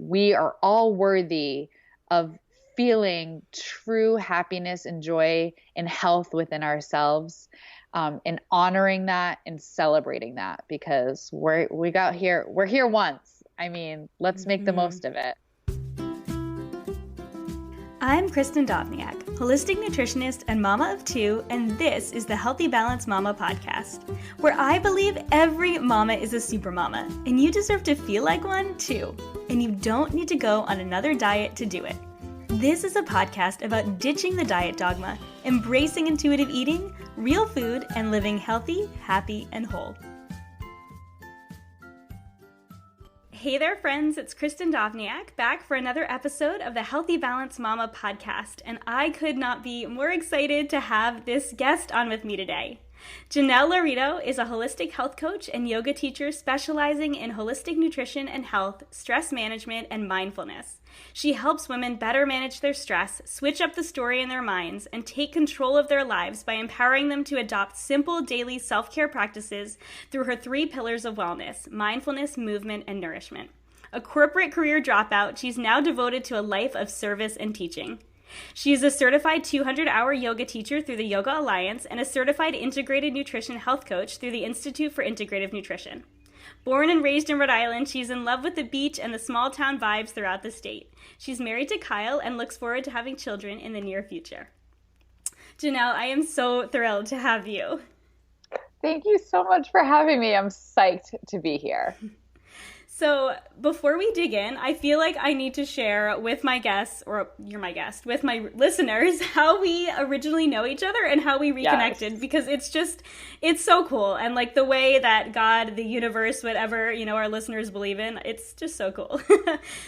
we are all worthy of feeling true happiness and joy and health within ourselves, and honoring that and celebrating that, because we're here once. I mean, let's make the most of it. I'm Kristin Dovbniak, holistic nutritionist and mama of two, and this is the Healthy Balance Mama podcast, where I believe every mama is a super mama, and you deserve to feel like one too, and you don't need to go on another diet to do it. This is a podcast about ditching the diet dogma, embracing intuitive eating, real food, and living healthy, happy, and whole. Hey there, friends. It's Kristin Dovbniak back for another episode of the Healthy Balance Mama podcast, and I could not be more excited to have this guest on with me today. Janelle Laurito is a holistic health coach and yoga teacher specializing in holistic nutrition and health, stress management, and mindfulness. She helps women better manage their stress, switch up the story in their minds, and take control of their lives by empowering them to adopt simple daily self-care practices through her 3 pillars of wellness: mindfulness, movement, and nourishment. A corporate career dropout, she's now devoted to a life of service and teaching. She is a certified 200-hour yoga teacher through the Yoga Alliance and a certified integrated nutrition health coach through the Institute for Integrative Nutrition. Born and raised in Rhode Island, she's in love with the beach and the small-town vibes throughout the state. She's married to Kyle and looks forward to having children in the near future. Janelle, I am so thrilled to have you. Thank you so much for having me. I'm psyched to be here. So before we dig in, I feel like I need to share with my guests, or you're my guest, with my listeners, how we originally know each other and how we reconnected, because it's so cool. And like the way that God, the universe, whatever, our listeners believe in, it's just so cool.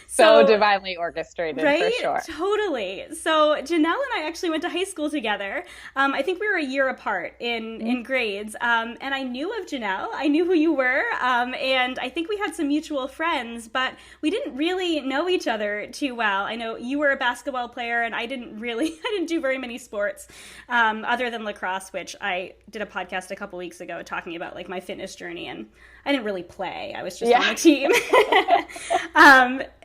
So divinely orchestrated, right? For sure. Totally. So Janelle and I actually went to high school together. I think we were a year apart in grades. And I knew of Janelle. I knew who you were. And I think we had some mutual friends, but we didn't really know each other too well. I know you were a basketball player, and I didn't do very many sports other than lacrosse, which I did a podcast a couple weeks ago talking about like my fitness journey, and I didn't really play. I was just on the team.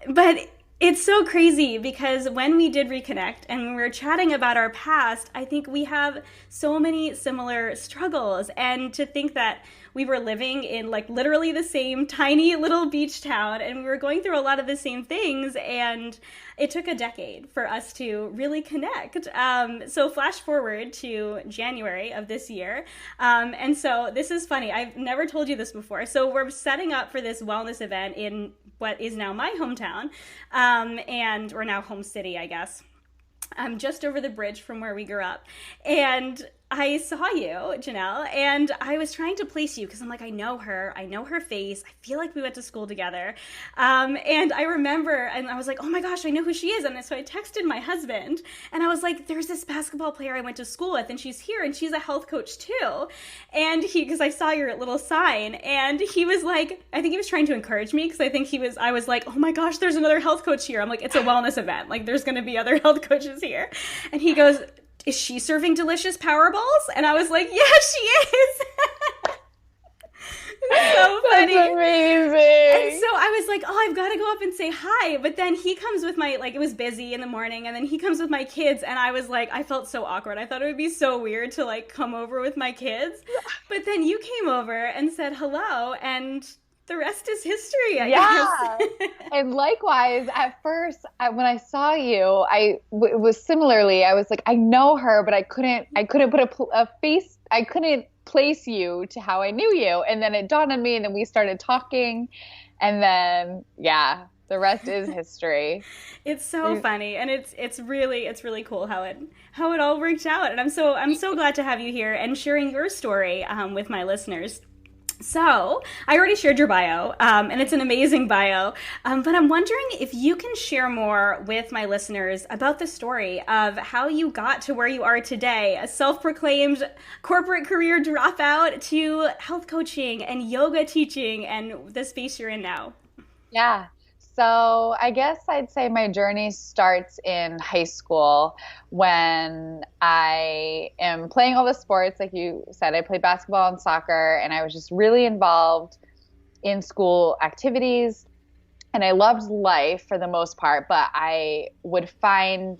But it's so crazy because when we did reconnect and we were chatting about our past, I think we have so many similar struggles. And to think that we were living in like literally the same tiny little beach town and we were going through a lot of the same things, and it took a decade for us to really connect. So flash forward to January of this year. And so this is funny. I've never told you this before. So we're setting up for this wellness event in what is now my hometown, or now home city, I guess. Just over the bridge from where we grew up. And I saw you, Janelle, and I was trying to place you because I'm like, I know her face. I feel like we went to school together. And I remember, and I was like, oh my gosh, I know who she is. And so I texted my husband and I was like, there's this basketball player I went to school with and she's here and she's a health coach too. And because I saw your little sign, and he was like, I think he was trying to encourage me because I was like, oh my gosh, there's another health coach here. I'm like, it's a wellness event. Like there's going to be other health coaches here. And he goes, is she serving delicious Powerballs? And I was like, yeah, she is. So funny. That's amazing. And so I was like, oh, I've got to go up and say hi. But then he comes with it was busy in the morning, and then he comes with my kids, and I was like, I felt so awkward. I thought it would be so weird to like come over with my kids. But then you came over and said hello, and the rest is history, I guess. And likewise, at first, when I saw you, it was similarly, I was like, I know her, but I couldn't put a face, I couldn't place you to how I knew you. And then it dawned on me, and then we started talking, and then, the rest is history. It's so funny, and it's really cool how it all worked out. And I'm so glad to have you here and sharing your story with my listeners. So I already shared your bio, and it's an amazing bio, but I'm wondering if you can share more with my listeners about the story of how you got to where you are today, a self-proclaimed corporate career dropout to health coaching and yoga teaching and the space you're in now. Yeah. So I guess I'd say my journey starts in high school when I am playing all the sports. Like you said, I played basketball and soccer, and I was just really involved in school activities. and I loved life for the most part, but I would find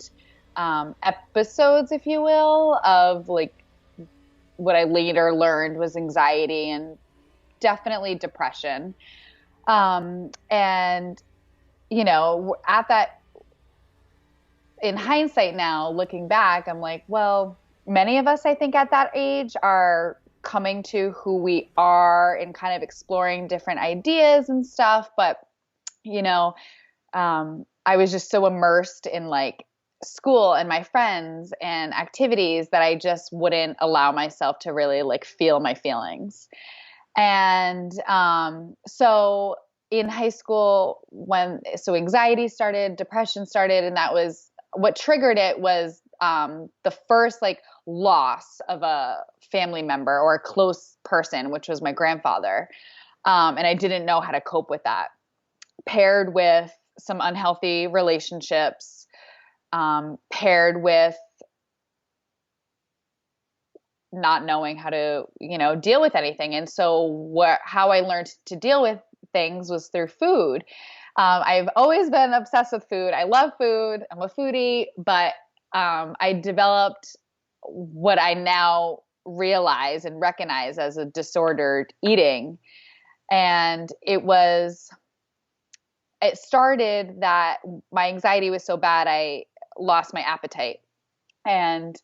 episodes, if you will, of like what I later learned was anxiety and definitely depression. And, at that, in hindsight now, looking back, I'm like, well, many of us, I think, at that age are coming to who we are and kind of exploring different ideas and stuff. But, you know, I was just so immersed in like school and my friends and activities that I just wouldn't allow myself to really like feel my feelings. And so in high school, so anxiety started, depression started, and that was what triggered it was the first like loss of a family member or a close person, which was my grandfather. And I didn't know how to cope with that, paired with some unhealthy relationships, paired with not knowing how to, deal with anything. And so how I learned to deal with things was through food. I've always been obsessed with food. I love food. I'm a foodie, but I developed what I now realize and recognize as a disordered eating. And it started that my anxiety was so bad, I lost my appetite. And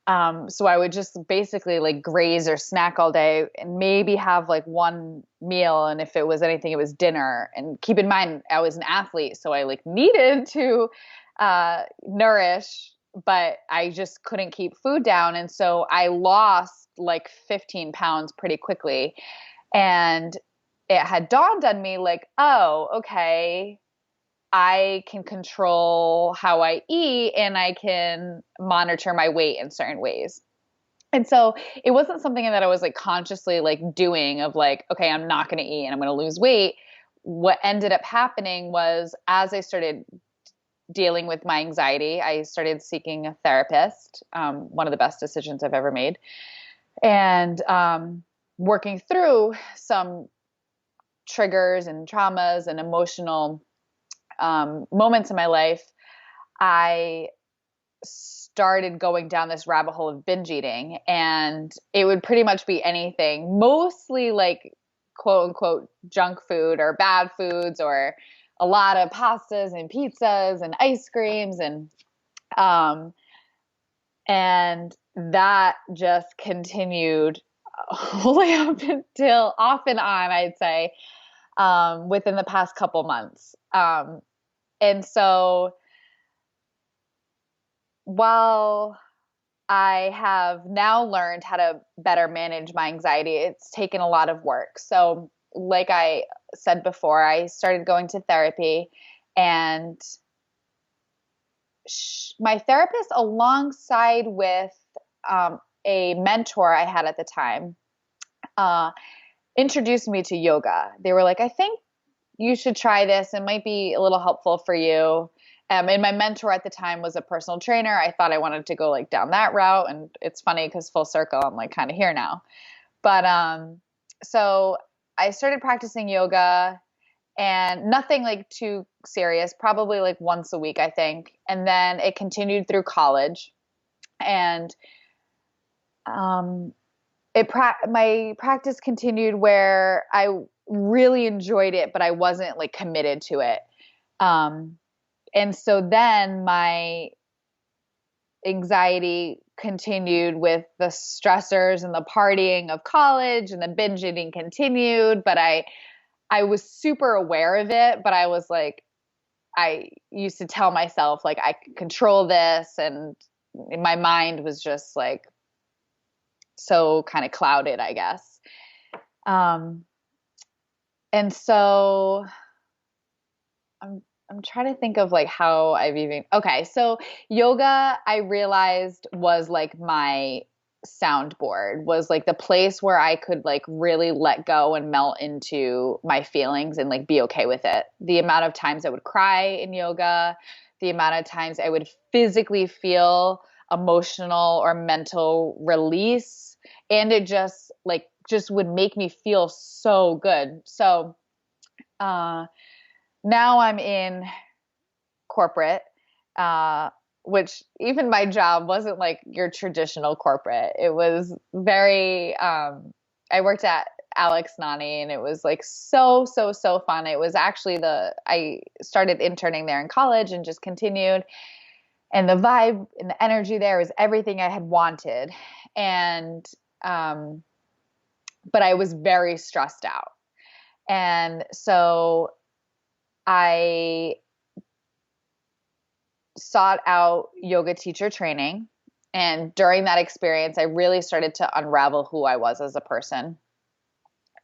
so I would just basically like graze or snack all day and maybe have like one meal. And if it was anything, it was dinner. And keep in mind, I was an athlete, so I like needed to nourish, but I just couldn't keep food down. And so I lost like 15 pounds pretty quickly. And it had dawned on me like, oh, okay, I can control how I eat and I can monitor my weight in certain ways. And so it wasn't something that I was like consciously like doing of like, okay, I'm not going to eat and I'm going to lose weight. What ended up happening was as I started dealing with my anxiety, I started seeking a therapist, one of the best decisions I've ever made, and working through some triggers and traumas and emotional moments in my life, I started going down this rabbit hole of binge eating, and it would pretty much be anything, mostly like quote unquote junk food or bad foods, or a lot of pastas and pizzas and ice creams, and that just continued all the way up until off and on, I'd say, within the past couple months. And so while I have now learned how to better manage my anxiety, it's taken a lot of work. So like I said before, I started going to therapy, and my therapist, alongside with a mentor I had at the time, introduced me to yoga. They were like, I think you should try this. It might be a little helpful for you. And my mentor at the time was a personal trainer. I thought I wanted to go like down that route. And it's funny because full circle, I'm like kind of here now. But so I started practicing yoga, and nothing like too serious, probably like once a week, I think. And then it continued through college. And my practice continued where I really enjoyed it, but I wasn't like committed to it. And so then my anxiety continued with the stressors and the partying of college, and the binge eating continued, but I was super aware of it, but I was like, I used to tell myself like I could control this, and my mind was just like so kind of clouded, I guess. And so I'm trying to think of like how okay. So yoga, I realized, was like my soundboard, was like the place where I could like really let go and melt into my feelings and like be okay with it. The amount of times I would cry in yoga, the amount of times I would physically feel emotional or mental release, and it just would make me feel so good. So now I'm in corporate, which even my job wasn't like your traditional corporate. It was very, I worked at Alex Nani, and it was like so, so, so fun. It was actually I started interning there in college and just continued. And the vibe and the energy there was everything I had wanted. And, but I was very stressed out. And so I sought out yoga teacher training. And during that experience, I really started to unravel who I was as a person.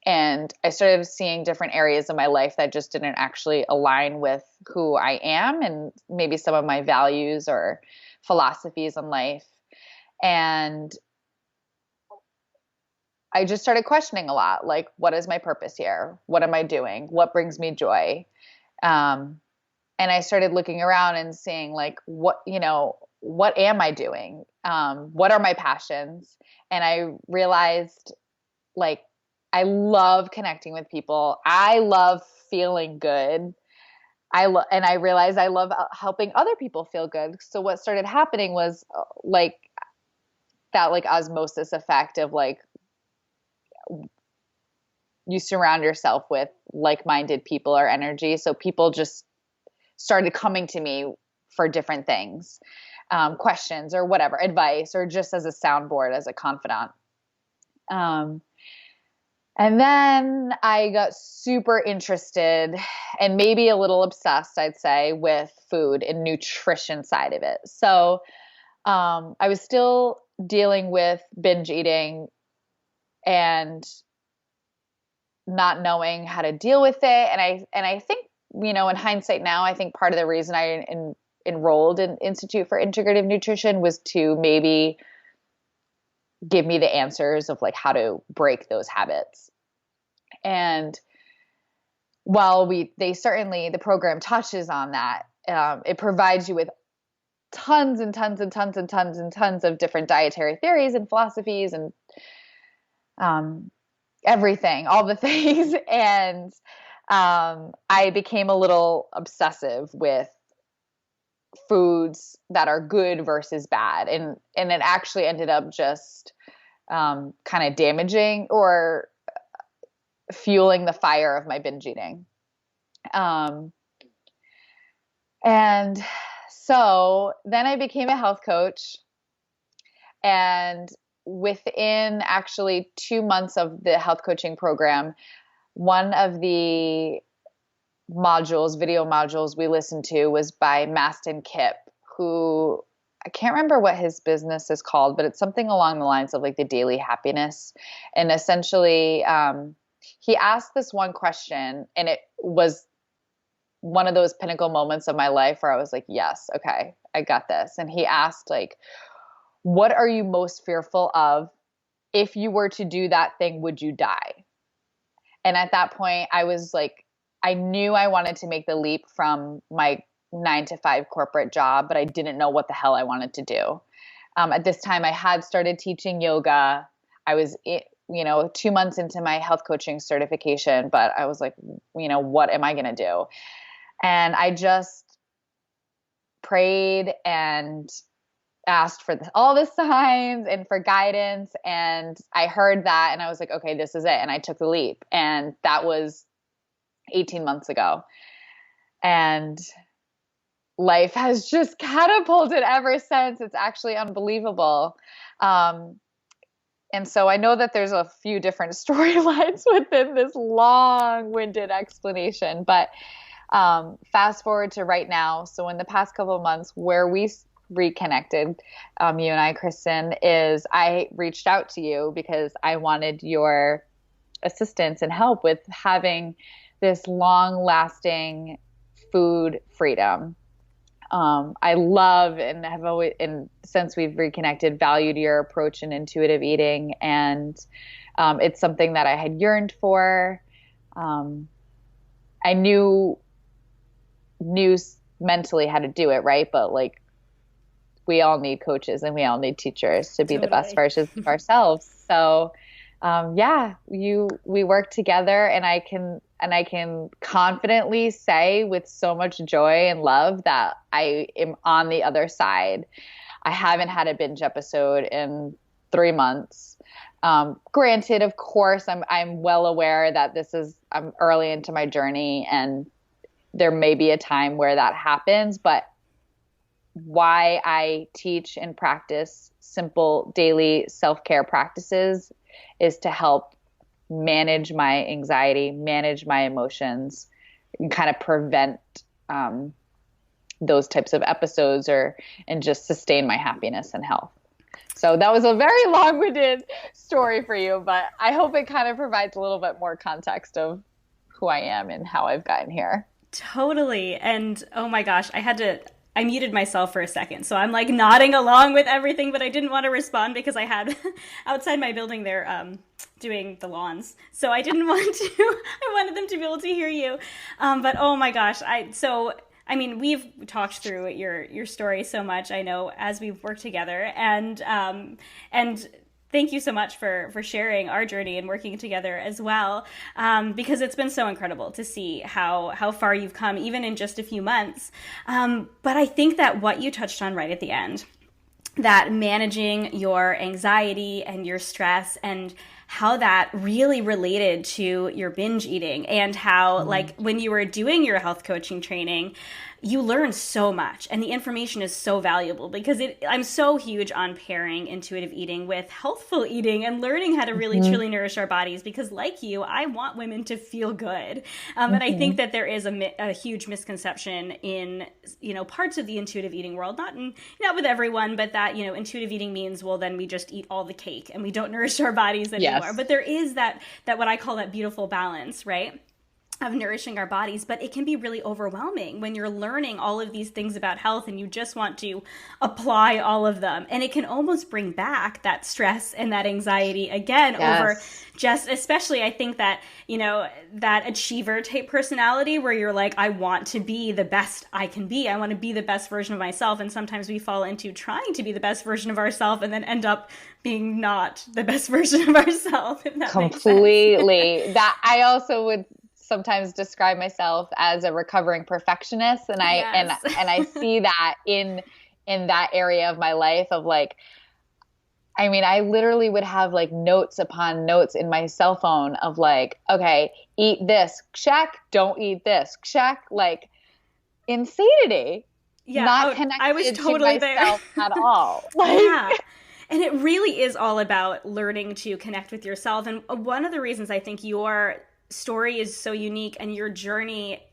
And I started seeing different areas of my life that just didn't actually align with who I am and maybe some of my values or philosophies in life. And I just started questioning a lot, like, what is my purpose here? What am I doing? What brings me joy? And I started looking around and seeing like, what am I doing? What are my passions? And I realized like, I love connecting with people. I love feeling good. And I realized I love helping other people feel good. So what started happening was like that, like osmosis effect of like, you surround yourself with like-minded people or energy. So people just started coming to me for different things, questions or whatever, advice, or just as a soundboard, as a confidant. And then I got super interested and maybe a little obsessed, I'd say, with food and nutrition side of it. So I was still dealing with binge eating and not knowing how to deal with it. And I think, in hindsight now, I think part of the reason I enrolled in Institute for Integrative Nutrition was to maybe give me the answers of like how to break those habits. And while the program touches on that, it provides you with tons and tons and tons and tons and tons of different dietary theories and philosophies and everything, all the things. And I became a little obsessive with foods that are good versus bad. And it actually ended up just kind of damaging or fueling the fire of my binge eating. And so then I became a health coach, and within actually 2 months of the health coaching program, one of the video modules we listened to was by Mastin Kipp, who I can't remember what his business is called, but it's something along the lines of like the daily happiness. And essentially, he asked this one question, and it was one of those pinnacle moments of my life where I was like, yes, okay, I got this. And he asked like, what are you most fearful of? If you were to do that thing, would you die? And at that point I was like, I knew I wanted to make the leap from my 9-to-5 corporate job, but I didn't know what the hell I wanted to do. At this time I had started teaching yoga. I was, 2 months into my health coaching certification, but I was like, what am I going to do? And I just prayed and asked for all the signs and for guidance. And I heard that and I was like, okay, this is it. And I took the leap. And that was 18 months ago. And life has just catapulted ever since. It's actually unbelievable. And so I know that there's a few different storylines within this long-winded explanation, but fast forward to right now. So in the past couple of months where we reconnected, you and I, Kristin, is I reached out to you because I wanted your assistance and help with having this long-lasting food freedom. I love and have always, and since we've reconnected, valued your approach in intuitive eating, and it's something that I had yearned for. I knew mentally how to do it, right? But like, we all need coaches and we all need teachers to be the best versions of ourselves. So, we work together, and and I can confidently say with so much joy and love that I am on the other side. I haven't had a binge episode in 3 months. Granted, of course, I'm well aware that I'm early into my journey and there may be a time where that happens, but why I teach and practice simple daily self-care practices is to help manage my anxiety, manage my emotions, and kind of prevent those types of episodes and just sustain my happiness and health. So that was a very long-winded story for you, but I hope it kind of provides a little bit more context of who I am and how I've gotten here. Totally. And oh my gosh, I muted myself for a second. So I'm like nodding along with everything, but I didn't want to respond because I had outside my building there doing the lawns. So I didn't want to, I wanted them to be able to hear you. But oh my gosh. We've talked through your story so much, I know, as we've worked together, and thank you so much for sharing our journey and working together as well, because it's been so incredible to see how far you've come, even in just a few months. But I think that what you touched on right at the end, that managing your anxiety and your stress and how that really related to your binge eating, and how like when you were doing your health coaching training, you learn so much, and the information is so valuable because I'm so huge on pairing intuitive eating with healthful eating and learning how to really truly nourish our bodies, because like you, I want women to feel good. And I think that there is a huge misconception in, parts of the intuitive eating world, not with everyone, but that, intuitive eating means, well, then we just eat all the cake and we don't nourish our bodies anymore. Yes. But there is that what I call that beautiful balance, right, of nourishing our bodies. But it can be really overwhelming when you're learning all of these things about health and you just want to apply all of them. And it can almost bring back that stress and that anxiety again. Yes. Over just, especially I think that, that achiever type personality where you're like, I want to be the best I can be. I want to be the best version of myself. And sometimes we fall into trying to be the best version of ourselves and then end up being not the best version of ourselves. If that completely. Makes sense. That I also would sometimes describe myself as a recovering perfectionist, and I see that in that area of my life of like, I literally would have like notes upon notes in my cell phone of like, okay, eat this, check, don't eat this, check, like insanity. Yeah, not connected I was totally to myself there. At all. Like, yeah. And it really is all about learning to connect with yourself. And one of the reasons I think your story is so unique and your journey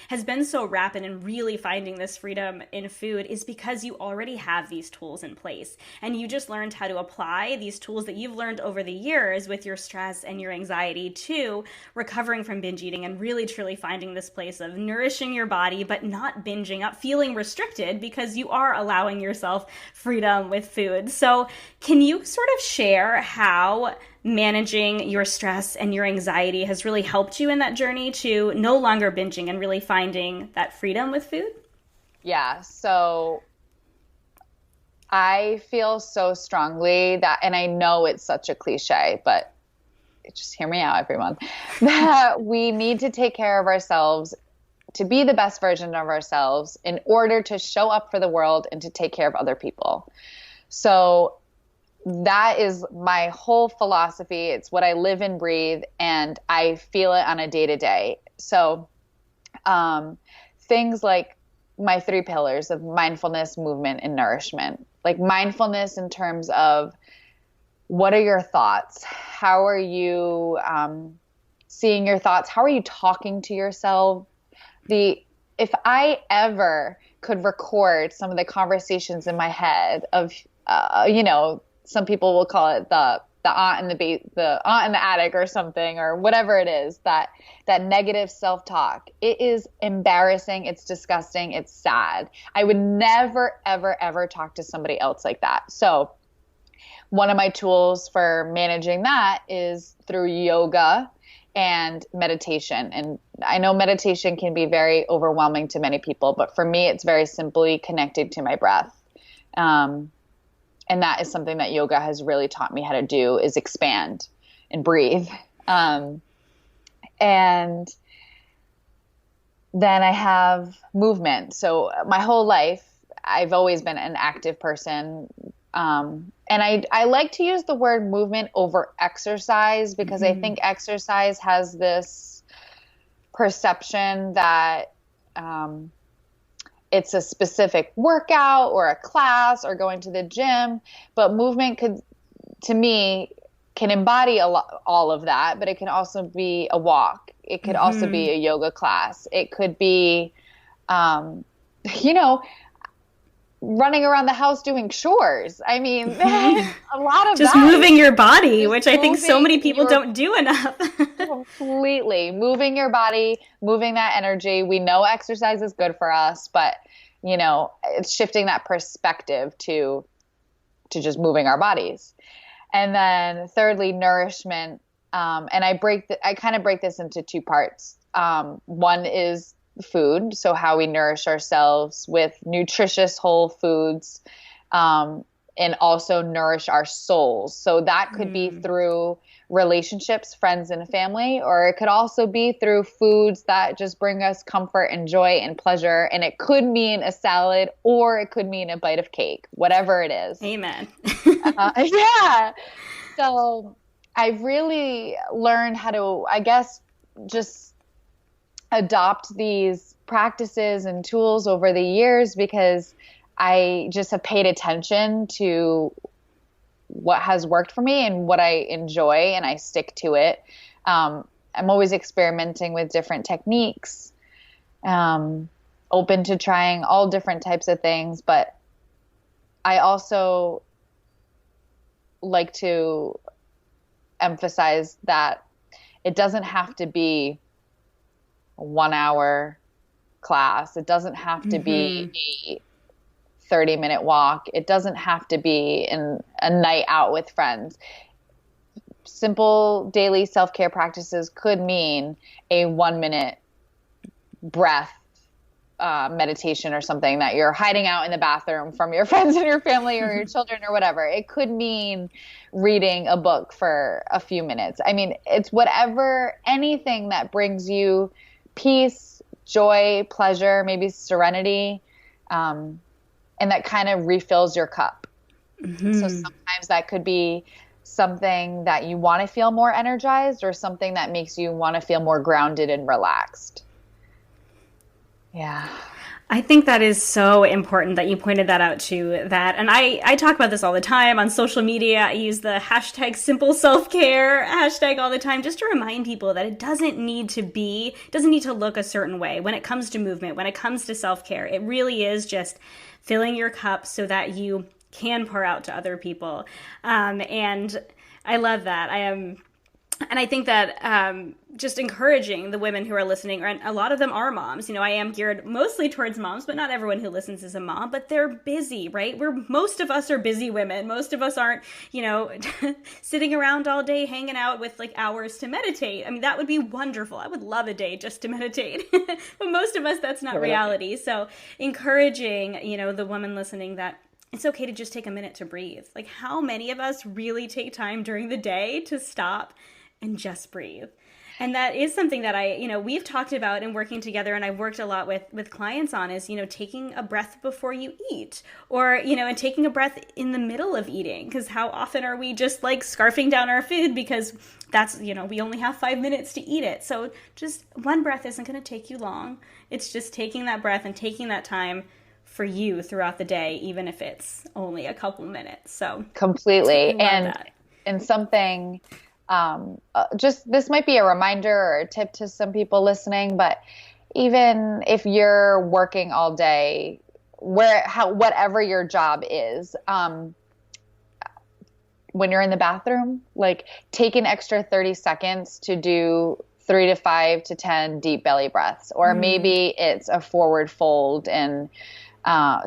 has been so rapid in really finding this freedom in food is because you already have these tools in place, and you just learned how to apply these tools that you've learned over the years with your stress and your anxiety to recovering from binge eating and really truly finding this place of nourishing your body but not binging up, feeling restricted because you are allowing yourself freedom with food. So can you sort of share how managing your stress and your anxiety has really helped you in that journey to no longer binging and really finding that freedom with food? Yeah. So I feel so strongly that, and I know it's such a cliche, but just hear me out, everyone, that we need to take care of ourselves to be the best version of ourselves in order to show up for the world and to take care of other people. So that is my whole philosophy. It's what I live and breathe, and I feel it on a day-to-day. So things like my 3 pillars of mindfulness, movement, and nourishment. Like mindfulness in terms of what are your thoughts? How are you seeing your thoughts? How are you talking to yourself? If I ever could record some of the conversations in my head of, some people will call it the aunt in the aunt in the attic or something, or whatever it is, that negative self-talk. It is embarrassing. It's disgusting. It's sad. I would never, ever, ever talk to somebody else like that. So one of my tools for managing that is through yoga and meditation. And I know meditation can be very overwhelming to many people, but for me, it's very simply connected to my breath. And that is something that yoga has really taught me how to do, is expand and breathe. And Then I have movement. So my whole life, I've always been an active person. And I like to use the word movement over exercise because I think exercise has this perception that it's a specific workout or a class or going to the gym, but movement to me, can embody all of that, but it can also be a walk. It could also be a yoga class. It could be, running around the house doing chores. I mean, a lot of just that moving your body, which I think so many people don't do enough. Completely. Moving your body, moving that energy. We know exercise is good for us, but it's shifting that perspective to just moving our bodies. And then thirdly, nourishment. And I kind of break this into two parts. One is food. So how we nourish ourselves with nutritious whole foods, and also nourish our souls. So that could be through relationships, friends and family, or it could also be through foods that just bring us comfort and joy and pleasure. And it could mean a salad, or it could mean a bite of cake, whatever it is. Amen. Yeah. So I've really learned how to, I guess, just adopt these practices and tools over the years because I just have paid attention to what has worked for me and what I enjoy, and I stick to it. I'm always experimenting with different techniques, open to trying all different types of things, but I also like to emphasize that it doesn't have to be a 1 hour class. It doesn't have to be a 30-minute walk. It doesn't have to be a night out with friends. Simple daily self-care practices could mean a 1-minute breath meditation or something that you're hiding out in the bathroom from your friends and your family or your children or whatever. It could mean reading a book for a few minutes. I mean, it's anything that brings you peace, joy, pleasure, maybe serenity, and that kind of refills your cup. So sometimes that could be something that you want to feel more energized or something that makes you want to feel more grounded and relaxed. Yeah. I think that is so important that you pointed that out too. And I talk about this all the time on social media. I use the hashtag simple self-care hashtag all the time just to remind people that it doesn't need to look a certain way when it comes to movement, when it comes to self-care. It really is just filling your cup so that you can pour out to other people. And I love that. And I think that just encouraging the women who are listening, and a lot of them are moms. I am geared mostly towards moms, but not everyone who listens is a mom. But they're busy, right? Most of us are busy women. Most of us aren't, sitting around all day hanging out with like hours to meditate. I mean, that would be wonderful. I would love a day just to meditate. But most of us, that's not reality. So encouraging, the woman listening that it's okay to just take a minute to breathe. Like, how many of us really take time during the day to stop and just breathe? And that is something that we've talked about in working together, and I've worked a lot with clients on is, taking a breath before you eat, or, and taking a breath in the middle of eating, because how often are we just like scarfing down our food because that's, we only have 5 minutes to eat it. So just one breath isn't going to take you long. It's just taking that breath and taking that time for you throughout the day, even if it's only a couple minutes. So completely. And something, just this might be a reminder or a tip to some people listening, but even if you're working all day, whatever your job is, when you're in the bathroom, like take an extra 30 seconds to do 3 to 5 to 10 deep belly breaths, or maybe it's a forward fold. And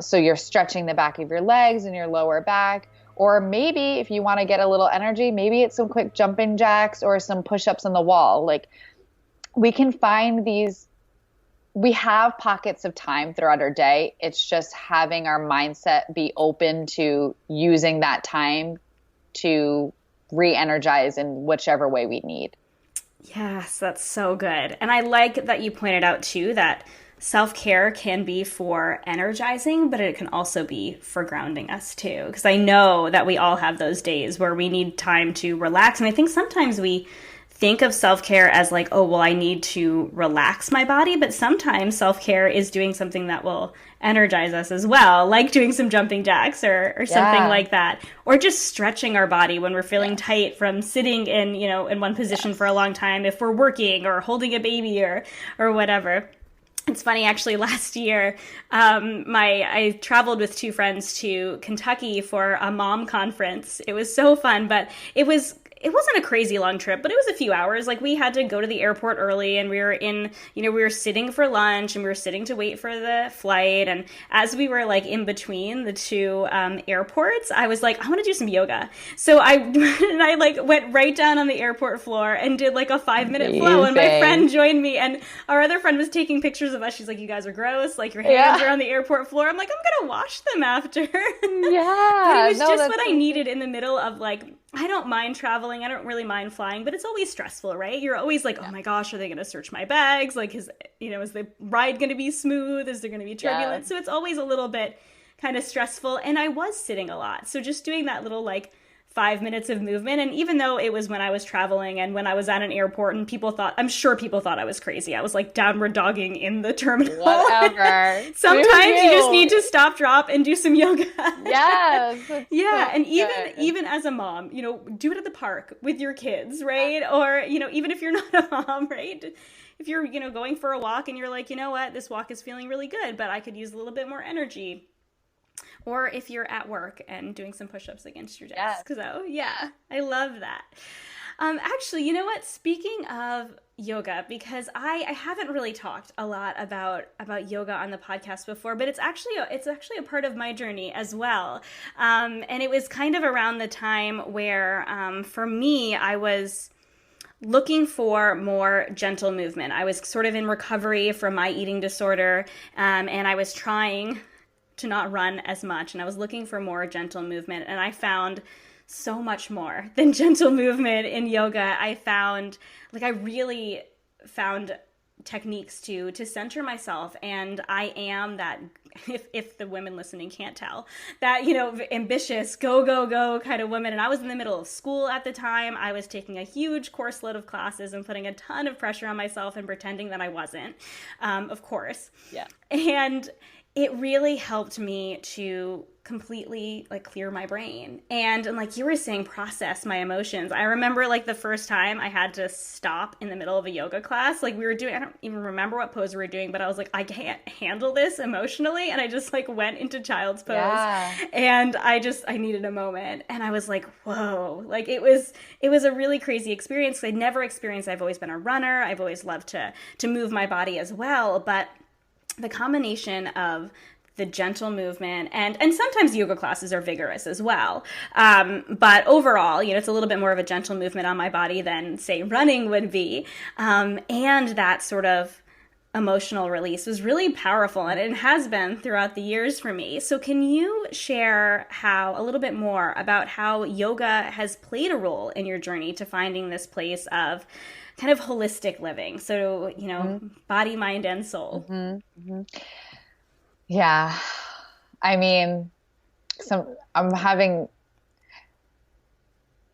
so you're stretching the back of your legs and your lower back. Or maybe if you want to get a little energy, maybe it's some quick jumping jacks or some push-ups on the wall. Like, we can find we have pockets of time throughout our day. It's just having our mindset be open to using that time to re-energize in whichever way we need. Yes, that's so good. And I like that you pointed out too that self-care can be for energizing, but it can also be for grounding us too. Because I know that we all have those days where we need time to relax. And I think sometimes we think of self-care as like, oh, well, I need to relax my body. But sometimes self-care is doing something that will energize us as well, like doing some jumping jacks or something like that, or just stretching our body when we're feeling tight from sitting in, in one position for a long time, if we're working or holding a baby or whatever. It's funny, actually, last year, I traveled with two friends to Kentucky for a mom conference. It was so fun, but it wasn't a crazy long trip, but it was a few hours. Like, we had to go to the airport early, and we were sitting for lunch, and we were sitting to wait for the flight. And as we were like in between the two airports, I was like, I want to do some yoga. So I like went right down on the airport floor and did like a 5-minute flow. And my friend joined me, and our other friend was taking pictures of us. She's like, you guys are gross. Like, your hands are on the airport floor. I'm like, I'm going to wash them after. Yeah. But it was just what I needed in the middle of like, I don't mind traveling. I don't really mind flying, but it's always stressful, right? You're always like, oh my gosh, are they going to search my bags? Like, is the ride going to be smooth? Is there going to be turbulence? Yeah. So it's always a little bit kind of stressful. And I was sitting a lot. So just doing that little like 5 minutes of movement. And even though it was when I was traveling and when I was at an airport and I'm sure people thought I was crazy. I was like downward dogging in the terminal. Whatever. Sometimes you just need to stop, drop, and do some yoga. Yes. Yeah. So and even as a mom, do it at the park with your kids, right? Or, even if you're not a mom, right? If you're, going for a walk and you're like, you know what, this walk is feeling really good, but I could use a little bit more energy. Or if you're at work and doing some push-ups against your desk. Yes. So, yeah, I love that. Actually, you know what? Speaking of yoga, because I haven't really talked a lot about yoga on the podcast before, but it's actually a part of my journey as well. And it was kind of around the time where, for me, I was looking for more gentle movement. I was sort of in recovery from my eating disorder, and I was trying to not run as much, and I was looking for more gentle movement, and I found so much more than gentle movement in yoga. I really found techniques to center myself, and I am that, if the women listening can't tell, that, ambitious, go kind of woman. And I was in the middle of school at the time. I was taking a huge course load of classes and putting a ton of pressure on myself and pretending that I wasn't, of course. Yeah. And it really helped me to completely like clear my brain and like you were saying, process my emotions. I remember like the first time I had to stop in the middle of a yoga class, like we were doing, I don't even remember what pose we were doing, but I was like, I can't handle this emotionally. And I just like went into child's pose and I needed a moment. And I was like, whoa, like it was a really crazy experience. I never experienced, I've always been a runner. I've always loved to move my body as well. But the combination of the gentle movement and sometimes yoga classes are vigorous as well. But overall, it's a little bit more of a gentle movement on my body than say running would be. And that sort of emotional release was really powerful, and it has been throughout the years for me. So can you share a little bit more about how yoga has played a role in your journey to finding this place of kind of holistic living? So, body, mind, and soul. Mm-hmm. Mm-hmm. Yeah. I mean, I'm having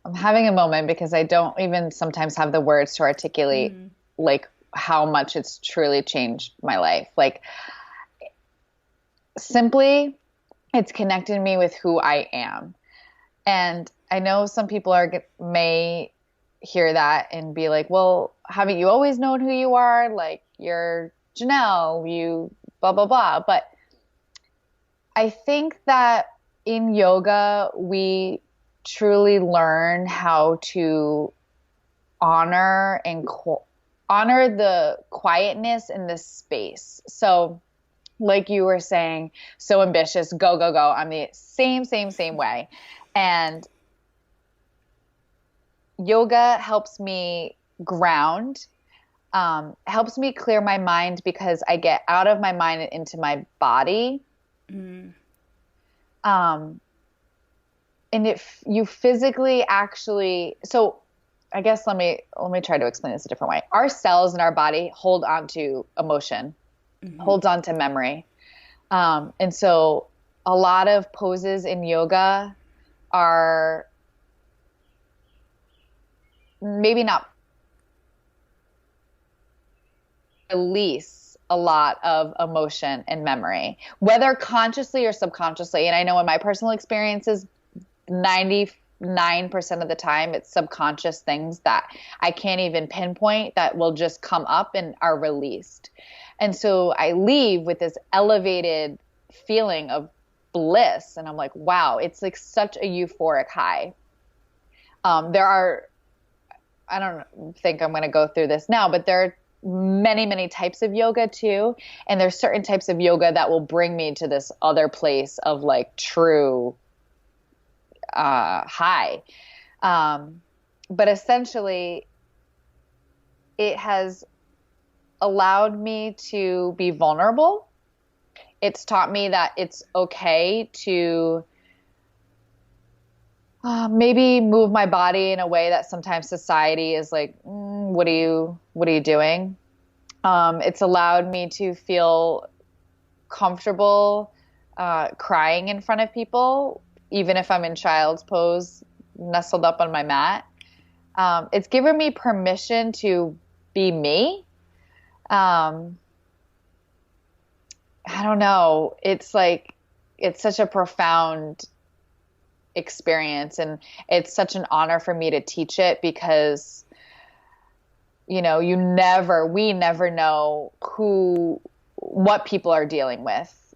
a moment because I don't even sometimes have the words to articulate like how much it's truly changed my life. Like simply it's connected me with who I am. And I know some people may hear that and be like, well, haven't you always known who you are? Like you're Janelle, you blah, blah, blah. But I think that in yoga, we truly learn how to honor the quietness in this space. So like you were saying, so ambitious, go, go, go. I'm the same way. And yoga helps me ground, helps me clear my mind because I get out of my mind and into my body. And if you physically actually, so I guess let me try to explain this a different way. Our cells in our body hold on to emotion, holds on to memory. And so a lot of poses in yoga are maybe not release a lot of emotion and memory, whether consciously or subconsciously. And I know in my personal experiences, 99% of the time it's subconscious things that I can't even pinpoint that will just come up and are released. And so I leave with this elevated feeling of bliss. And I'm like, wow, it's like such a euphoric high. I don't think I'm going to go through this now, but there are many, many types of yoga too. And there's certain types of yoga that will bring me to this other place of like true high. But essentially it has allowed me to be vulnerable. It's taught me that it's okay to maybe move my body in a way that sometimes society is like, what are you doing? It's allowed me to feel comfortable crying in front of people, even if I'm in child's pose, nestled up on my mat. It's given me permission to be me. I don't know. It's like, it's such a profound experience, and it's such an honor for me to teach it because, you know, we never know what people are dealing with.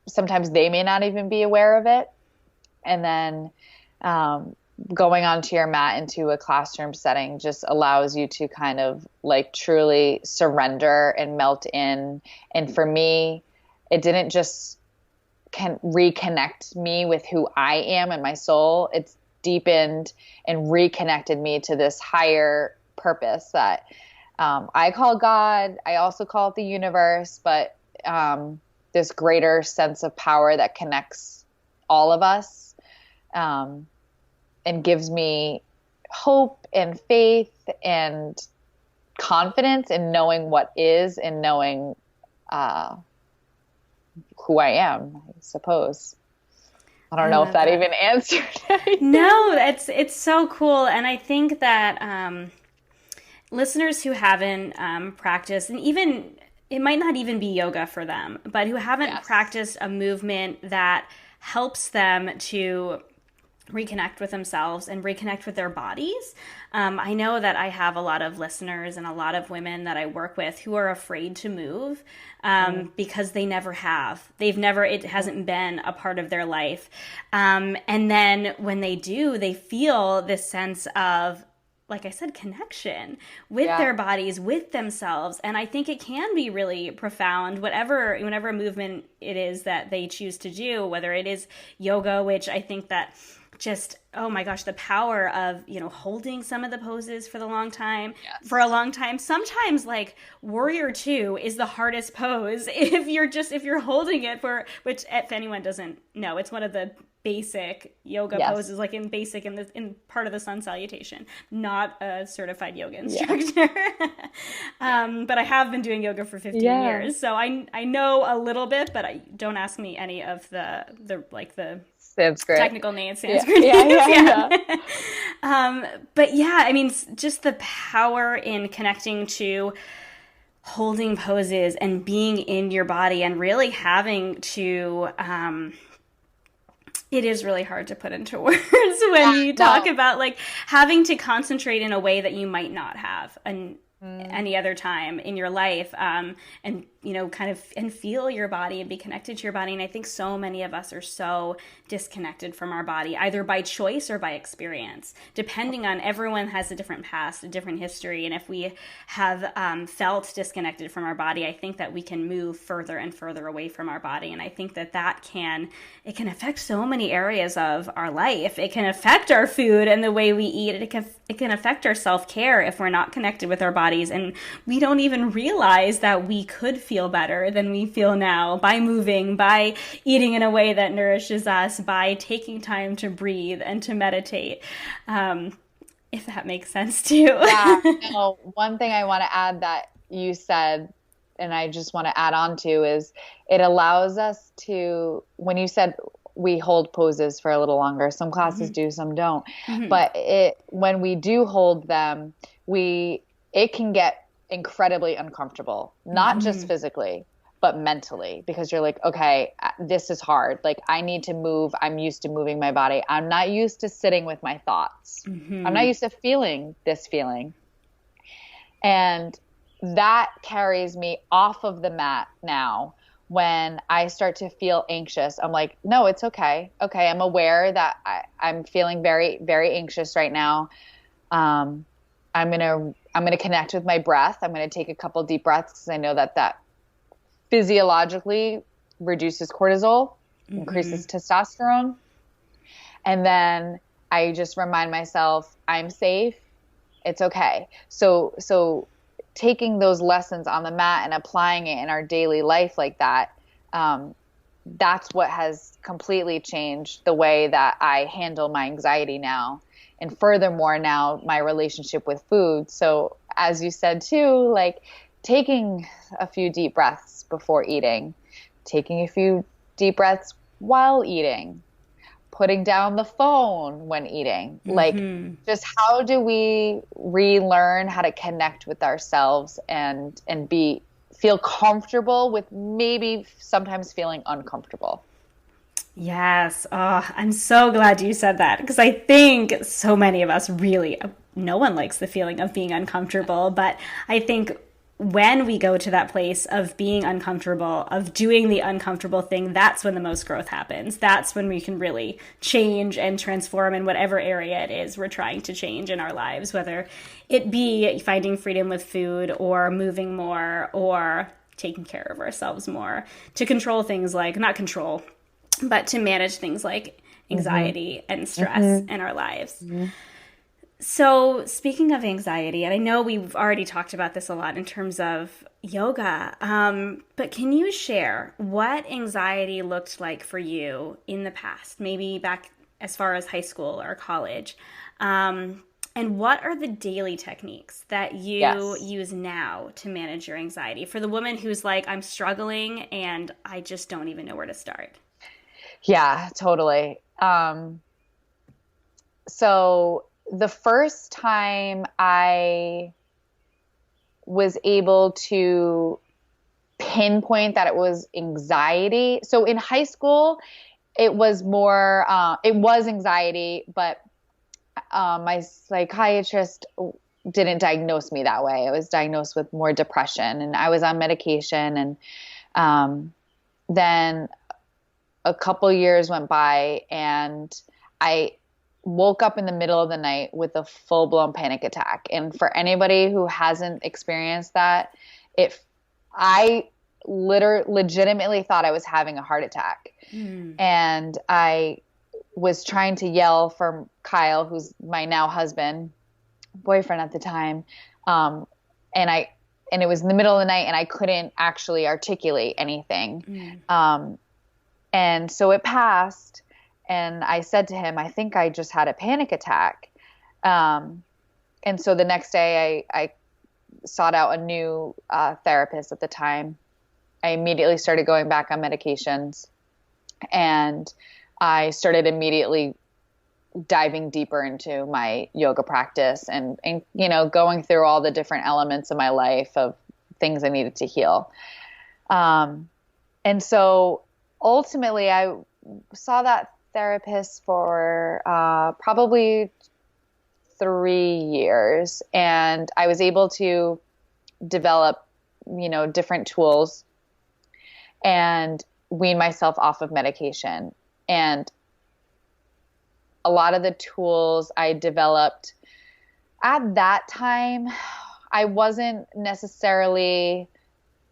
Sometimes they may not even be aware of it. And then, going onto your mat into a classroom setting just allows you to kind of like truly surrender and melt in. And for me, it didn't just reconnect me with who I am and my soul. It's deepened and reconnected me to this higher purpose that I call God. I also call it the universe, but this greater sense of power that connects all of us. And gives me hope and faith and confidence in knowing what is and knowing who I am, I suppose. I don't know if that even answered anything. No, it's so cool. And I think that listeners who haven't practiced, and even it might not even be yoga for them, but who haven't practiced a movement that helps them to reconnect with themselves and reconnect with their bodies. I know that I have a lot of listeners and a lot of women that I work with who are afraid to move because they never have. It hasn't been a part of their life. And then when they do, they feel this sense of, like I said, connection with their bodies, with themselves. And I think it can be really profound, whenever movement it is that they choose to do, whether it is yoga, which I think that just, oh my gosh, the power of, holding some of the poses for a long time. Sometimes like Warrior 2 is the hardest pose if you're holding it for, which if anyone doesn't know, it's one of the basic yoga poses, like in part of the sun salutation, not a certified yoga instructor. But I have been doing yoga for 15 years. So I know a little bit, but don't ask me any of the Sanskrit. Technical names, Sanskrit names. But I mean, just the power in connecting to holding poses and being in your body and really having to, it is really hard to put into words when you talk about like having to concentrate in a way that you might not have any other time in your life, and kind of and feel your body and be connected to your body. And I think so many of us are so disconnected from our body, either by choice or by experience, depending on, everyone has a different past, a different history. And if we have felt disconnected from our body, I think that we can move further and further away from our body. And I think that can affect so many areas of our life. It can affect our food and the way we eat. It can affect our self-care if we're not connected with our bodies. And we don't even realize that we could feel better than we feel now by moving, by eating in a way that nourishes us, by taking time to breathe and to meditate. And if that makes sense too. Yeah, no, one thing I want to add that you said, and I just want to add on to, is it allows us to, when you said we hold poses for a little longer, some classes do, some don't, but when we do hold them, it can get incredibly uncomfortable, not just physically, but mentally, because you're like, okay, this is hard. Like, I need to move. I'm used to moving my body. I'm not used to sitting with my thoughts. I'm not used to feeling this feeling. And that carries me off of the mat now. When I start to feel anxious, I'm like, no, it's okay. Okay, I'm aware that I'm feeling very, very anxious right now. I'm gonna connect with my breath. I'm gonna take a couple deep breaths because I know that physiologically reduces cortisol, increases testosterone. And then I just remind myself, I'm safe. It's okay. So taking those lessons on the mat and applying it in our daily life like that, that's what has completely changed the way that I handle my anxiety now. And furthermore, now my relationship with food. So as you said too, like taking a few deep breaths before eating, taking a few deep breaths while eating, putting down the phone when eating, like just how do we relearn how to connect with ourselves and feel comfortable with maybe sometimes feeling uncomfortable. Yes. Oh, I'm so glad you said that, because I think so many of us really, no one likes the feeling of being uncomfortable, but I think when we go to that place of being uncomfortable, of doing the uncomfortable thing, that's when the most growth happens. That's when we can really change and transform in whatever area it is we're trying to change in our lives, whether it be finding freedom with food or moving more or taking care of ourselves more, to control things like, not control, but to manage things like anxiety and stress in our lives. So speaking of anxiety, and I know we've already talked about this a lot in terms of yoga, but can you share what anxiety looked like for you in the past, maybe back as far as high school or college? And what are the daily techniques that you use now to manage your anxiety for the woman who's like, I'm struggling and I just don't even know where to start? Yeah, totally. So the first time I was able to pinpoint that it was anxiety. So in high school, it was more, it was anxiety, but my psychiatrist didn't diagnose me that way. I was diagnosed with more depression, and I was on medication. And then a couple years went by, and I woke up in the middle of the night with a full-blown panic attack. And for anybody who hasn't experienced that, I legitimately thought I was having a heart attack. And I was trying to yell for Kyle, who's my now boyfriend at the time. And it was in the middle of the night, and I couldn't actually articulate anything. And so it passed, and I said to him, I think I just had a panic attack. And so the next day I sought out a new therapist at the time. I immediately started going back on medications, and I started immediately diving deeper into my yoga practice and going through all the different elements of my life of things I needed to heal. And so ultimately I saw that therapist for probably 3 years, and I was able to develop, different tools and wean myself off of medication. And a lot of the tools I developed at that time, I wasn't necessarily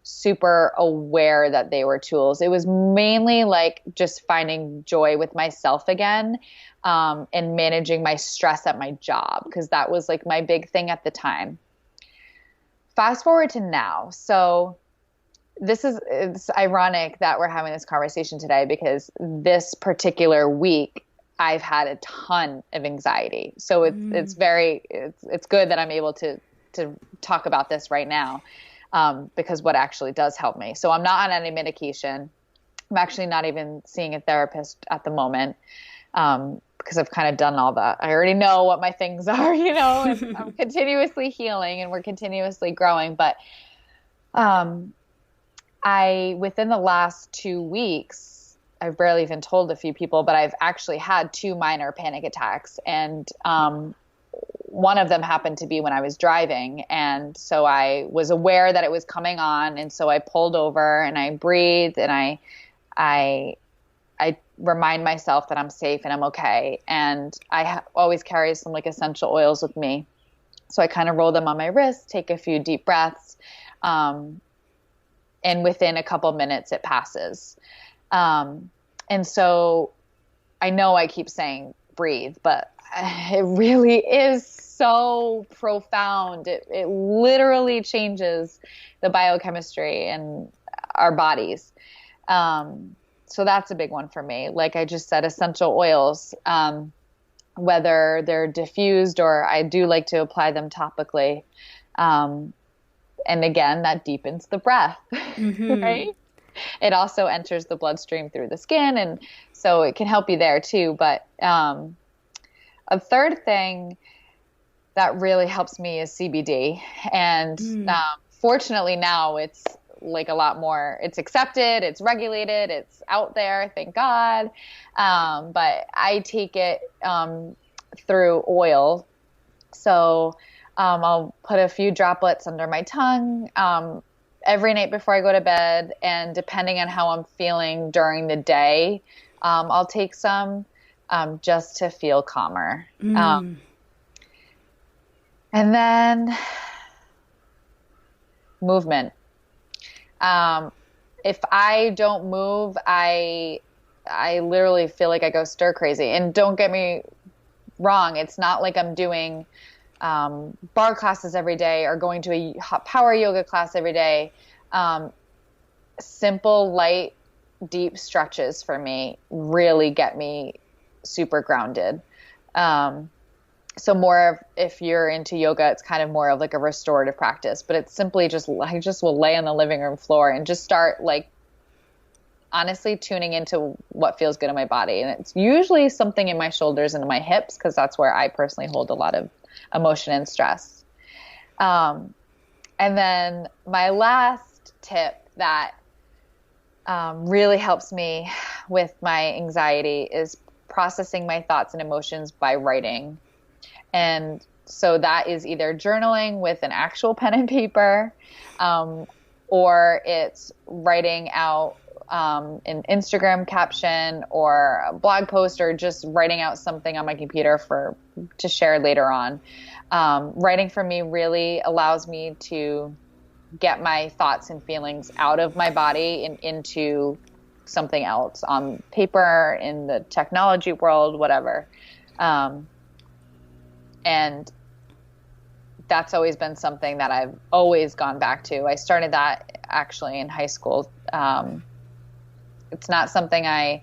super aware that they were tools. It was mainly like just finding joy with myself again, and managing my stress at my job, because that was like my big thing at the time. Fast forward to now. So it's ironic that we're having this conversation today, because this particular week I've had a ton of anxiety. So it's good that I'm able to talk about this right now, because what actually does help me. So I'm not on any medication. I'm actually not even seeing a therapist at the moment, because I've kind of done all that. I already know what my things are, and I'm continuously healing and we're continuously growing. But within the last 2 weeks, I've barely even told a few people, but I've actually had 2 minor panic attacks. And one of them happened to be when I was driving. And so I was aware that it was coming on. And so I pulled over and I breathed and I remind myself that I'm safe and I'm okay. And I always carry some like essential oils with me. So I kind of roll them on my wrist, take a few deep breaths. And within a couple minutes it passes. And so I know I keep saying breathe, but it really is so profound. It literally changes the biochemistry in our bodies. So that's a big one for me. Like I just said, essential oils, whether they're diffused or I do like to apply them topically. And again, that deepens the breath, right? It also enters the bloodstream through the skin. And so it can help you there too. But a third thing that really helps me is CBD. And fortunately now it's like a lot more, it's accepted, it's regulated, it's out there, thank God. But I take it through oil. So I'll put a few droplets under my tongue every night before I go to bed. And depending on how I'm feeling during the day, I'll take some just to feel calmer. And then movement. If I don't move, I literally feel like I go stir crazy. And don't get me wrong, it's not like I'm doing bar classes every day or going to a power yoga class every day. Simple, light, deep stretches for me really get me super grounded. So more of, if you're into yoga, it's kind of more of like a restorative practice, but it's simply just, I just will lay on the living room floor and just start like honestly tuning into what feels good in my body. And it's usually something in my shoulders and in my hips, because that's where I personally hold a lot of emotion and stress. And then my last tip that really helps me with my anxiety is processing my thoughts and emotions by writing. And so that is either journaling with an actual pen and paper, or it's writing out an Instagram caption or a blog post, or just writing out something on my computer to share later on. Writing for me really allows me to get my thoughts and feelings out of my body and into something else on paper, in the technology world, whatever. And that's always been something that I've always gone back to. I started that actually in high school. It's not something I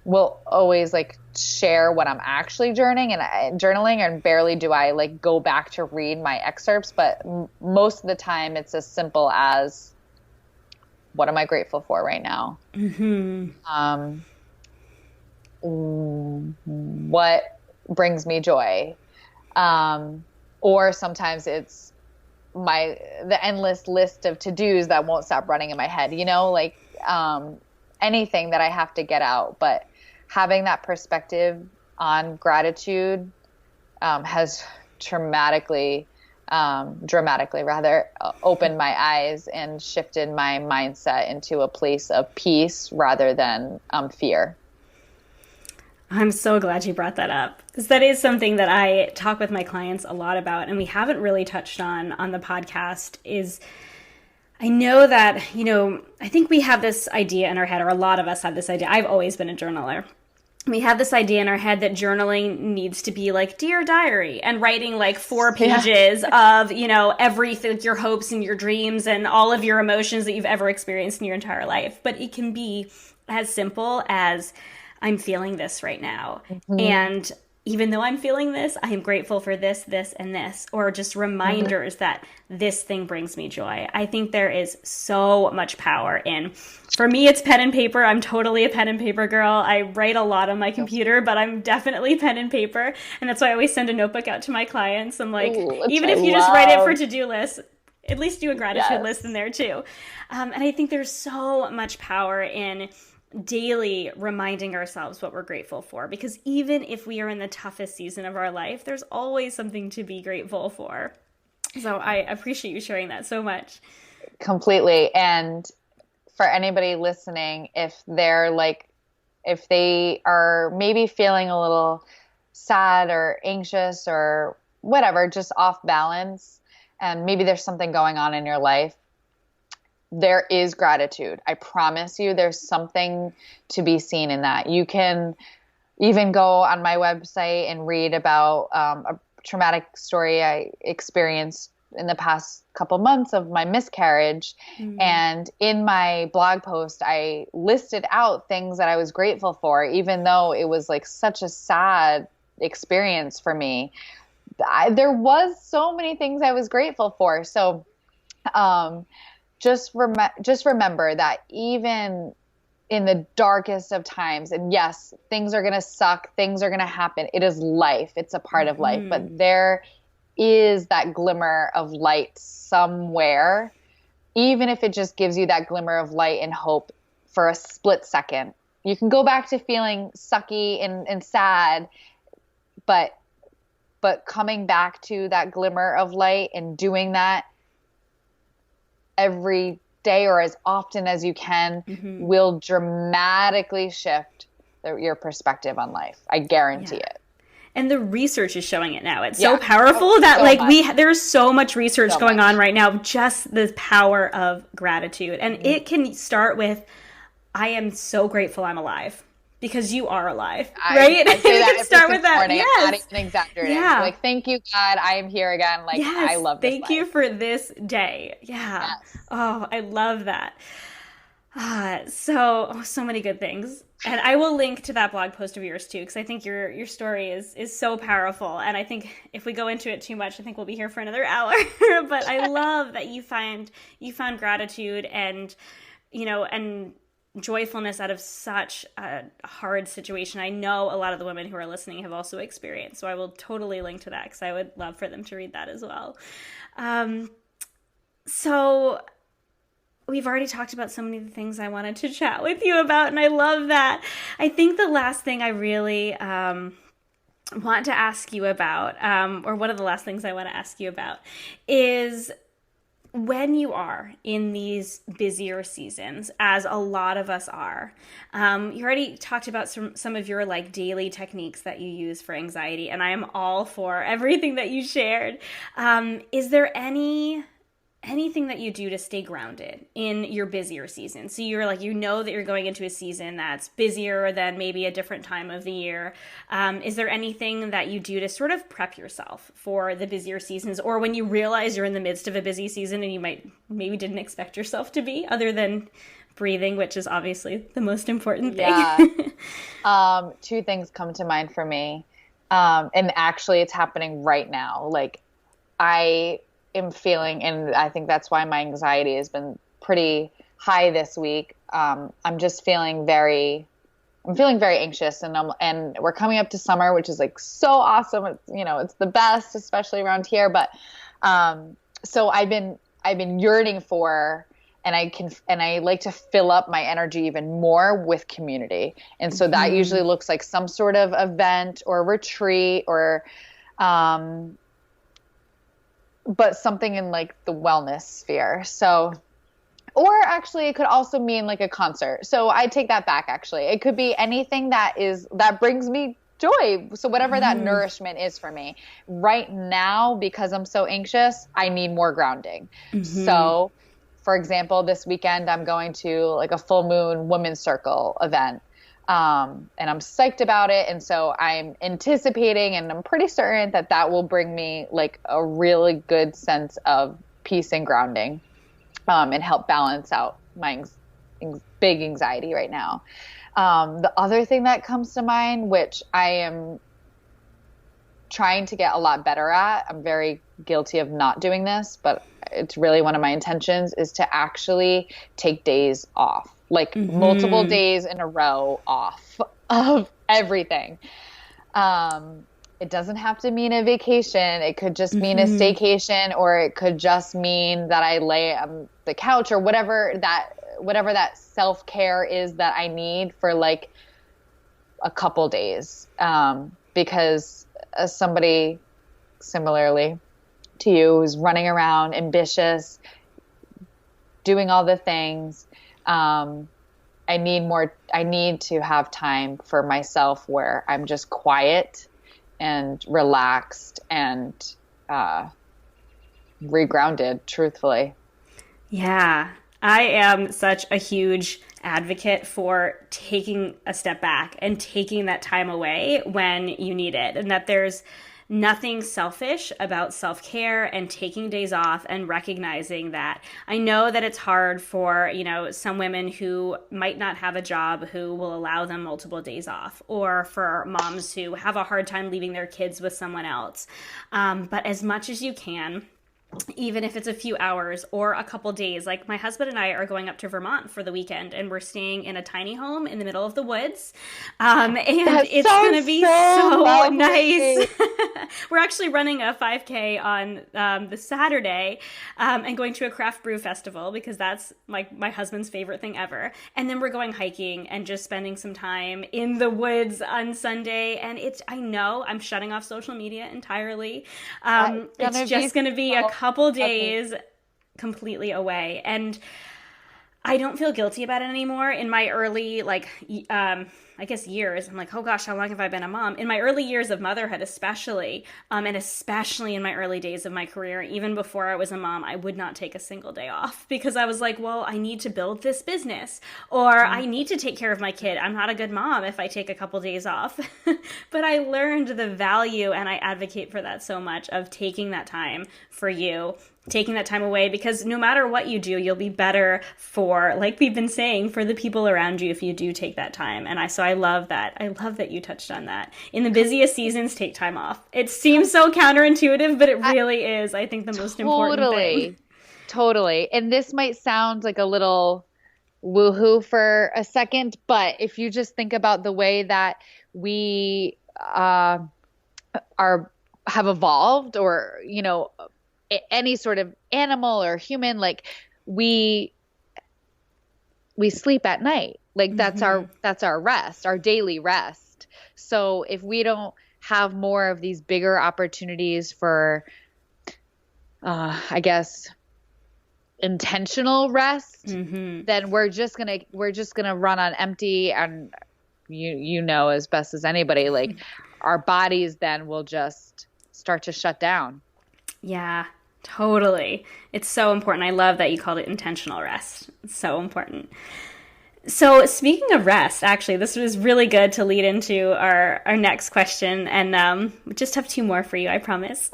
will always like share what I'm actually journaling, and barely do I like go back to read my excerpts. But most of the time it's as simple as, what am I grateful for right now? What brings me joy? Or sometimes it's the endless list of to-dos that won't stop running in my head, like anything that I have to get out. But having that perspective on gratitude has dramatically opened my eyes and shifted my mindset into a place of peace rather than fear. I'm so glad you brought that up, because that is something that I talk with my clients a lot about, and we haven't really touched on the podcast. Is I know that, I think we have this idea in our head, or a lot of us have this idea. I've always been a journaler. We have this idea in our head that journaling needs to be like Dear Diary, and writing like 4 pages of, everything, your hopes and your dreams and all of your emotions that you've ever experienced in your entire life. But it can be as simple as I'm feeling this right now. Mm-hmm. And even though I'm feeling this, I am grateful for this, this, and this, or just reminders that this thing brings me joy. I think there is so much power in, for me, it's pen and paper. I'm totally a pen and paper girl. I write a lot on my computer, but I'm definitely pen and paper. And that's why I always send a notebook out to my clients. I'm like, even if you just write it for to-do lists, at least do a gratitude list in there too. And I think there's so much power in daily reminding ourselves what we're grateful for, because even if we are in the toughest season of our life, there's always something to be grateful for. So I appreciate you sharing that so much. Completely. And for anybody listening, if they are maybe feeling a little sad or anxious or whatever, just off balance, and maybe there's something going on in your life, there is gratitude. I promise you, there's something to be seen in that. You can even go on my website and read about a traumatic story I experienced in the past couple months of my miscarriage. Mm-hmm. And in my blog post, I listed out things that I was grateful for, even though it was like such a sad experience for me. There was so many things I was grateful for. So, just remember that even in the darkest of times, and yes, things are going to suck, things are going to happen. It is life. It's a part of life, but there is that glimmer of light somewhere, even if it just gives you that glimmer of light and hope for a split second. You can go back to feeling sucky and sad, but coming back to that glimmer of light and doing that every day or as often as you can will dramatically shift your perspective on life. I guarantee it. And the research is showing it now. It's so powerful that there's so much research going on right now, just the power of gratitude. And it can start with, I am so grateful I'm alive. Because you are alive, right? I say that start with that. Morning. Yes. I'm not even exaggerating. Yeah. Like, thank you, God, I am here again. Like, yes. I love this Thank you for this day. Yeah. Yes. Oh, I love that. So many good things. And I will link to that blog post of yours too, because I think your story is so powerful. And I think if we go into it too much, I think we'll be here for another hour. But I love that you found gratitude and joyfulness out of such a hard situation. I know a lot of the women who are listening have also experienced, so I will totally link to that because I would love for them to read that as well. So we've already talked about so many of the things I wanted to chat with you about, and I love that. I think the last thing I really want to ask you about, or one of the last things I want to ask you about, is when you are in these busier seasons, as a lot of us are, you already talked about some of your like daily techniques that you use for anxiety, and I am all for everything that you shared. Is there anything that you do to stay grounded in your busier season? So you're like, that you're going into a season that's busier than maybe a different time of the year. Is there anything that you do to sort of prep yourself for the busier seasons, or when you realize you're in the midst of a busy season and you maybe didn't expect yourself to be, other than breathing, which is obviously the most important thing? Yeah. Two things come to mind for me. And actually it's happening right now. Like, I am feeling, and I think that's why my anxiety has been pretty high this week. I'm feeling very anxious, and we're coming up to summer, which is like so awesome. It's, it's the best, especially around here. But, so I've been yearning for, and I like to fill up my energy even more with community. And so that usually looks like some sort of event or retreat or, but something in like the wellness sphere. So, or actually it could also mean like a concert. So I take that back. Actually, it could be anything that brings me joy. So whatever that nourishment is for me right now, because I'm so anxious, I need more grounding. So for example, this weekend, I'm going to like a full moon women's circle event. And I'm psyched about it. And so I'm anticipating, and I'm pretty certain that will bring me like a really good sense of peace and grounding, and help balance out my big anxiety right now. The other thing that comes to mind, which I am trying to get a lot better at, I'm very guilty of not doing this, but it's really one of my intentions, is to actually take days off, like multiple days in a row off of everything. It doesn't have to mean a vacation. It could just mean a staycation, or it could just mean that I lay on the couch, or whatever that self-care is that I need for like a couple days. Because as somebody similarly to you who's running around ambitious, doing all the things, I need to have time for myself where I'm just quiet and relaxed and regrounded, truthfully. Yeah, I am such a huge advocate for taking a step back and taking that time away when you need it, and that there's nothing selfish about self-care and taking days off and recognizing that. I know that it's hard for, some women who might not have a job who will allow them multiple days off, or for moms who have a hard time leaving their kids with someone else. But as much as you can, even if it's a few hours or a couple days. Like my husband and I are going up to Vermont for the weekend, and we're staying in a tiny home in the middle of the woods. And it's going to be so nice. We're actually running a 5K on the Saturday and going to a craft brew festival, because that's like my husband's favorite thing ever. And then we're going hiking and just spending some time in the woods on Sunday. And I know I'm shutting off social media entirely. It's just going to be a couple days completely away, and I don't feel guilty about it anymore. In my early I guess years, I'm like, oh gosh, how long have I been a mom? In my early years of motherhood, especially, and especially in my early days of my career, even before I was a mom, I would not take a single day off, because I was like, well, I need to build this business, or I need to take care of my kid. I'm not a good mom if I take a couple days off. But I learned the value, and I advocate for that so much, of taking that time for you, taking that time away, because no matter what you do, you'll be better for, like we've been saying, for the people around you if you do take that time. And I love that. I love that you touched on that. In the busiest seasons, take time off. It seems so counterintuitive, but it really is, I think, the most important thing. Totally. And this might sound like a little woohoo for a second, but if you just think about the way that we have evolved, or, any sort of animal or human, like we sleep at night. Like that's our rest, our daily rest. So if we don't have more of these bigger opportunities for, I guess, intentional rest, then we're just gonna run on empty. And as best as anybody, like our bodies then will just start to shut down. Yeah, totally. It's so important. I love that you called it intentional rest. It's so important. So speaking of rest, actually, this was really good to lead into our next question. And we just have two more for you, I promise.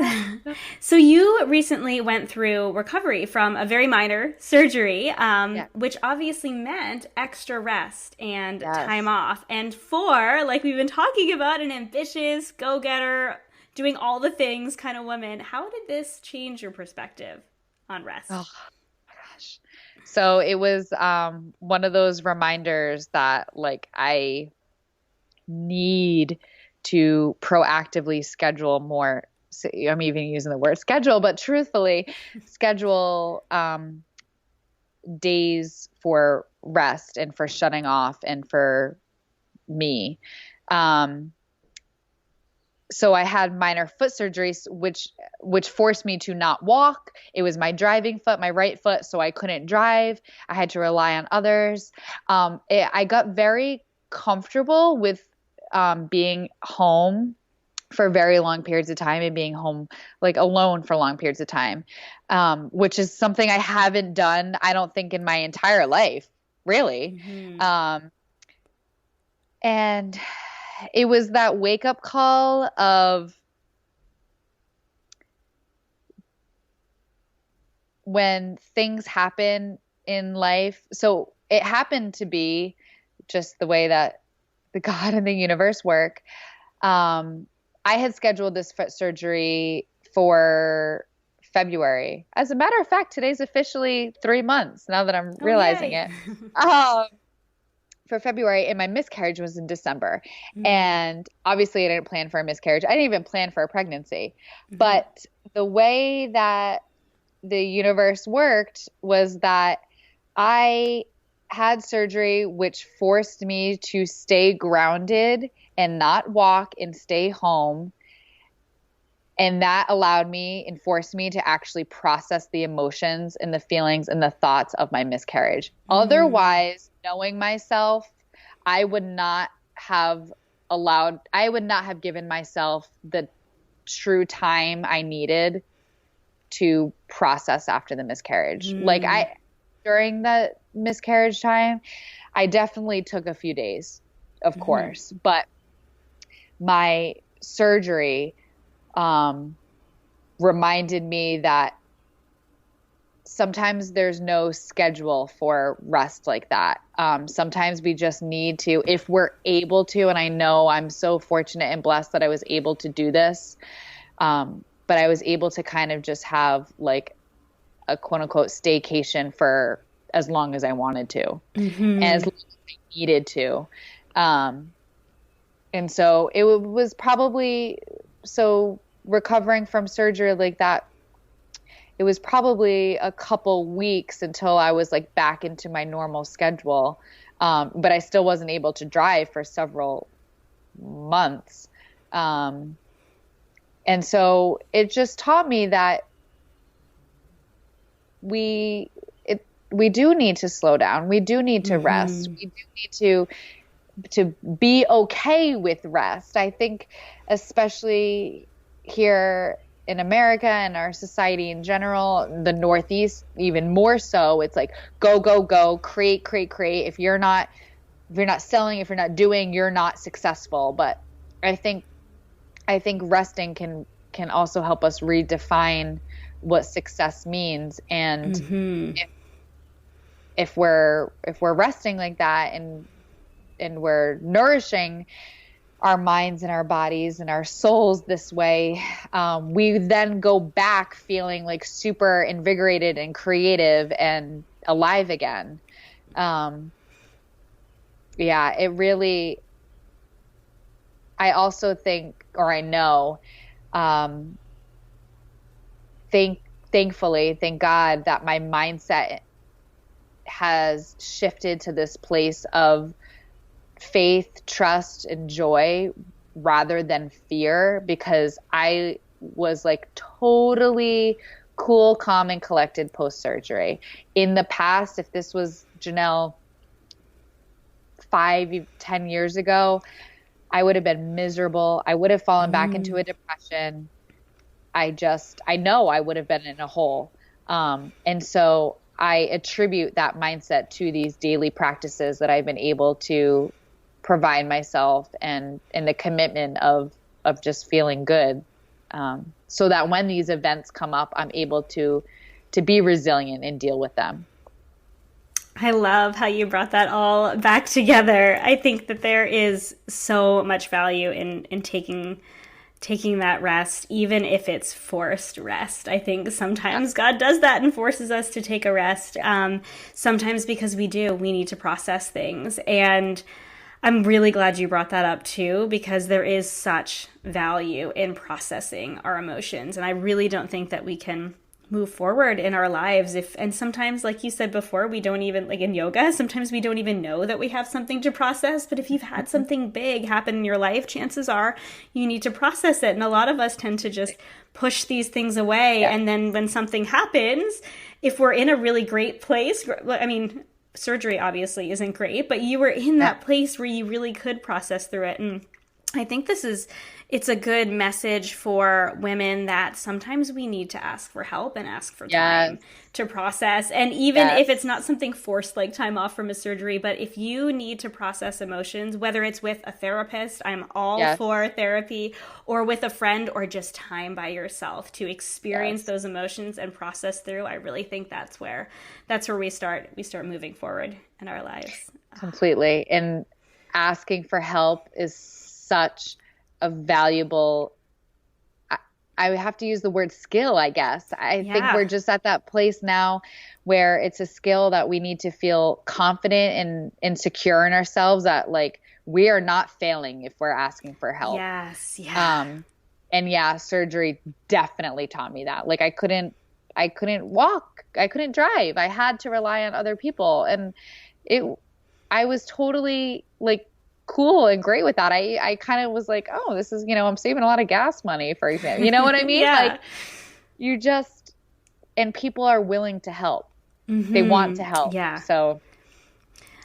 So you recently went through recovery from a very minor surgery, which obviously meant extra rest and time off. And for, like we've been talking about, an ambitious, go-getter, doing all the things kind of woman, how did this change your perspective on rest? Oh my gosh. So it was one of those reminders that, like, I need to proactively schedule more. I'm even using the word schedule, but truthfully, schedule days for rest and for shutting off and for me. So I had minor foot surgeries, which forced me to not walk. It was my driving foot, my right foot, so I couldn't drive. I had to rely on others. I got very comfortable with being home for very long periods of time, and being home, like, alone for long periods of time, which is something I haven't done, I don't think, in my entire life, really. And it was that wake-up call of when things happen in life. So it happened to be just the way that the God and the universe work. I had scheduled this foot surgery for February. As a matter of fact, today's officially 3 months now that I'm realizing yay. it. For February, and my miscarriage was in December. And obviously I didn't plan for a miscarriage. I didn't even plan for a pregnancy. But the way that the universe worked was that I had surgery, which forced me to stay grounded and not walk and stay home. And that allowed me and forced me to actually process the emotions and the feelings and the thoughts of my miscarriage. Otherwise, knowing myself, I would not have given myself the true time I needed to process after the miscarriage. Like during the miscarriage time, I definitely took a few days, of course, but my surgery reminded me that sometimes there's no schedule for rest like that. Sometimes we just need to, if we're able to, and I know I'm so fortunate and blessed that I was able to do this. But I was able to kind of just have like a quote unquote staycation for as long as I wanted to, and as long as I needed to. And so it was probably, so recovering from surgery like that, it was probably a couple weeks until I was like back into my normal schedule. But I still wasn't able to drive for several months. And so it just taught me that we do need to slow down. We do need to rest. We do need to be okay with rest. I think especially here in America and our society in general, the Northeast even more so, it's like go, go, go, create, create, create. If you're not selling, if you're not doing, you're not successful. But I think resting can also help us redefine what success means. And if we're resting like that and we're nourishing our minds and our bodies and our souls this way, we then go back feeling like super invigorated and creative and alive again. Yeah, it really, I also think, or I know, thankfully, thank God that my mindset has shifted to this place of faith, trust, and joy rather than fear, because I was like totally cool, calm, and collected post-surgery. In the past, if this was Janelle 5-10 years ago, I would have been miserable. I would have fallen back into a depression. I know I would have been in a hole. And so I attribute that mindset to these daily practices that I've been able to provide myself, and the commitment of just feeling good. So that when these events come up, I'm able to be resilient and deal with them. I love how you brought that all back together. I think that there is so much value in taking that rest, even if it's forced rest. I think sometimes God does that and forces us to take a rest. Sometimes because we need to process things. And I'm really glad you brought that up too, because there is such value in processing our emotions. And I really don't think that we can move forward in our lives and sometimes, like you said before, we don't even, like in yoga, sometimes we don't even know that we have something to process. But if you've had something big happen in your life, chances are you need to process it. And a lot of us tend to just push these things away. Yeah. And then when something happens, if we're in a really great place, I mean, surgery obviously isn't great, but you were in that place where you really could process through it. And I think it's a good message for women that sometimes we need to ask for help and ask for time to process. And even if it's not something forced, like time off from a surgery, but if you need to process emotions, whether it's with a therapist, I'm all for therapy, or with a friend, or just time by yourself to experience those emotions and process through, I really think that's where we start moving forward in our lives. Completely. And asking for help is such a valuable, I would have to use the word skill, I guess. I think we're just at that place now where it's a skill that we need to feel confident and secure in ourselves, that like we are not failing if we're asking for help. Yes. Yeah. And surgery definitely taught me that. Like I couldn't walk, I couldn't drive. I had to rely on other people. And I was totally like cool and great with that. I kind of was like, oh, this is, I'm saving a lot of gas money, for example. You know what I mean? Like and people are willing to help. They want to help. Yeah. So,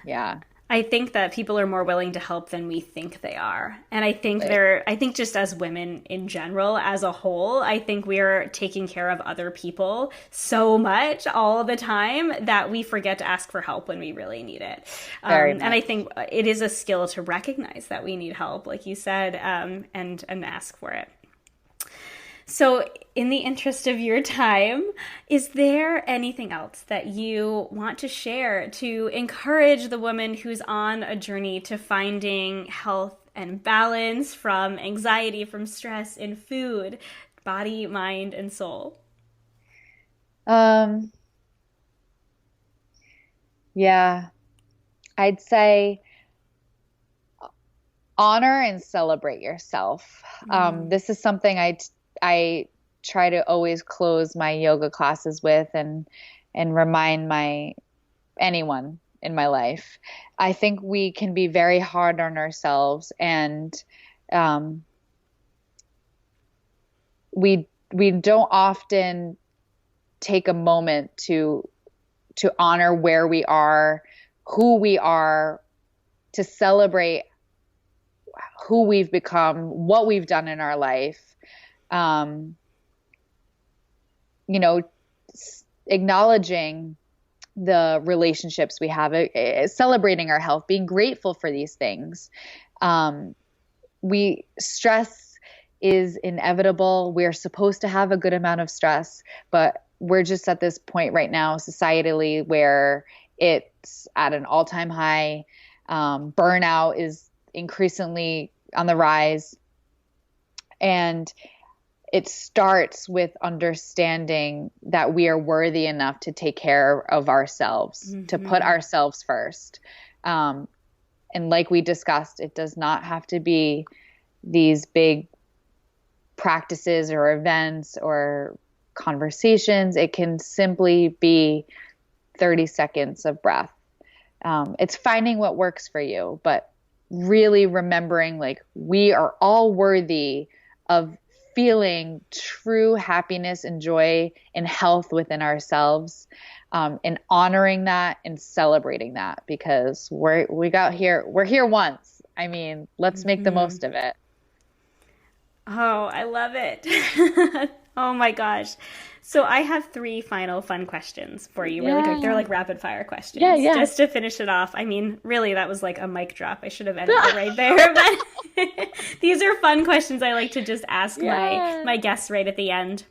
yeah. I think that people are more willing to help than we think they are. And I think I think just as women in general, as a whole, I think we're taking care of other people so much all the time that we forget to ask for help when we really need it. And I think it is a skill to recognize that we need help, like you said, and ask for it. So in the interest of your time, is there anything else that you want to share to encourage the woman who's on a journey to finding health and balance from anxiety, from stress in food, body, mind, and soul? Yeah, I'd say honor and celebrate yourself. This is something I try to always close my yoga classes with and remind anyone in my life. I think we can be very hard on ourselves, and we don't often take a moment to honor where we are, who we are, to celebrate who we've become, what we've done in our life. Acknowledging the relationships we have, celebrating our health, being grateful for these things. Stress is inevitable. We're supposed to have a good amount of stress, but we're just at this point right now societally where it's at an all-time high. Burnout is increasingly on the rise. And it starts with understanding that we are worthy enough to take care of ourselves, to put ourselves first. And like we discussed, it does not have to be these big practices or events or conversations. It can simply be 30 seconds of breath. It's finding what works for you, but really remembering like we are all worthy of feeling true happiness and joy and health within ourselves, and honoring that and celebrating that, because we're here once. I mean, let's make the most of it. Oh, I love it. Oh my gosh. So I have 3 final fun questions for you really quick. They're like rapid fire questions. Yeah. Just to finish it off. I mean, really, that was like a mic drop. I should have ended it right there. But these are fun questions I like to just ask my guests right at the end.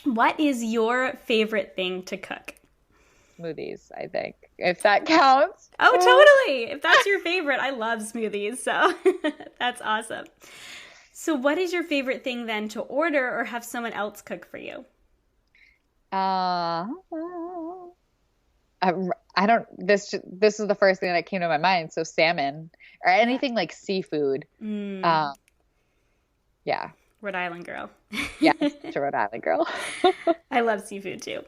What is your favorite thing to cook? Smoothies, I think, if that counts. Oh, totally. If that's your favorite, I love smoothies. So that's awesome. So what is your favorite thing then to order or have someone else cook for you? I don't, this is the first thing that came to my mind. So salmon or anything like seafood. Yeah. Rhode Island girl. Yeah. To Rhode Island girl. I love seafood too.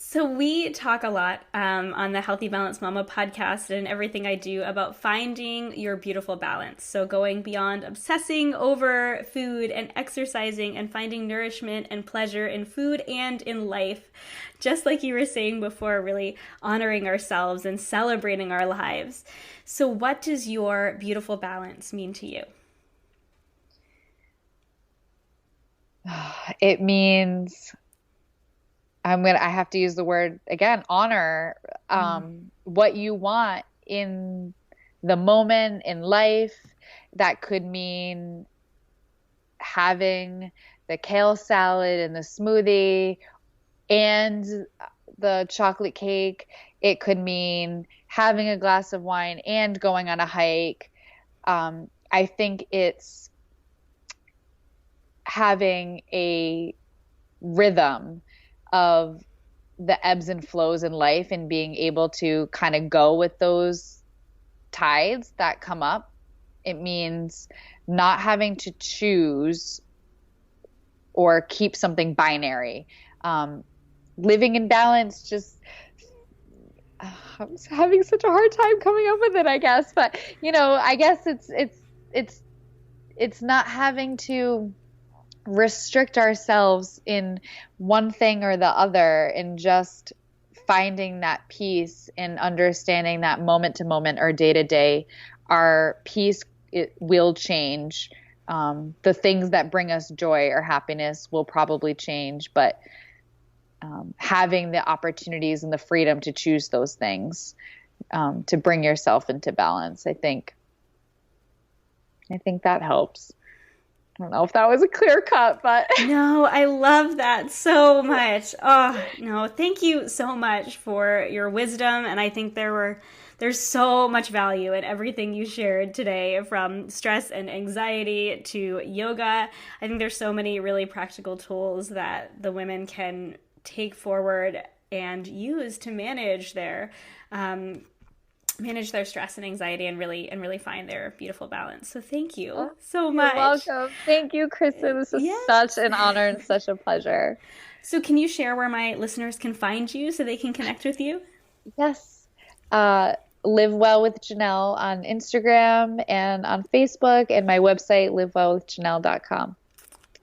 So we talk a lot on the Healthy Balanced Mama podcast and everything I do about finding your beautiful balance. So going beyond obsessing over food and exercising and finding nourishment and pleasure in food and in life. Just like you were saying before, really honoring ourselves and celebrating our lives. So what does your beautiful balance mean to you? It means I have to use the word again, honor what you want in the moment in life. That could mean having the kale salad and the smoothie and the chocolate cake. It could mean having a glass of wine and going on a hike. I think it's having a rhythm of the ebbs and flows in life and being able to kind of go with those tides that come up. It means not having to choose or keep something binary. Living in balance, just I'm having such a hard time coming up with it, I guess. But I guess it's not having to restrict ourselves in one thing or the other, and just finding that peace and understanding that moment to moment or day to day, our peace, it will change. The things that bring us joy or happiness will probably change, but having the opportunities and the freedom to choose those things, to bring yourself into balance, I think that helps. I don't know if that was a clear cut, but no, I love that so much. Oh, no, thank you so much for your wisdom. And I think there's so much value in everything you shared today, from stress and anxiety to yoga. I think there's so many really practical tools that the women can take forward and use to manage their stress and anxiety and really find their beautiful balance. So thank you so much. You're welcome. Thank you, Kristin. This is such an honor and such a pleasure. So can you share where my listeners can find you so they can connect with you? Yes. Live Well with Janelle on Instagram and on Facebook, and my website, livewellwithjanelle.com.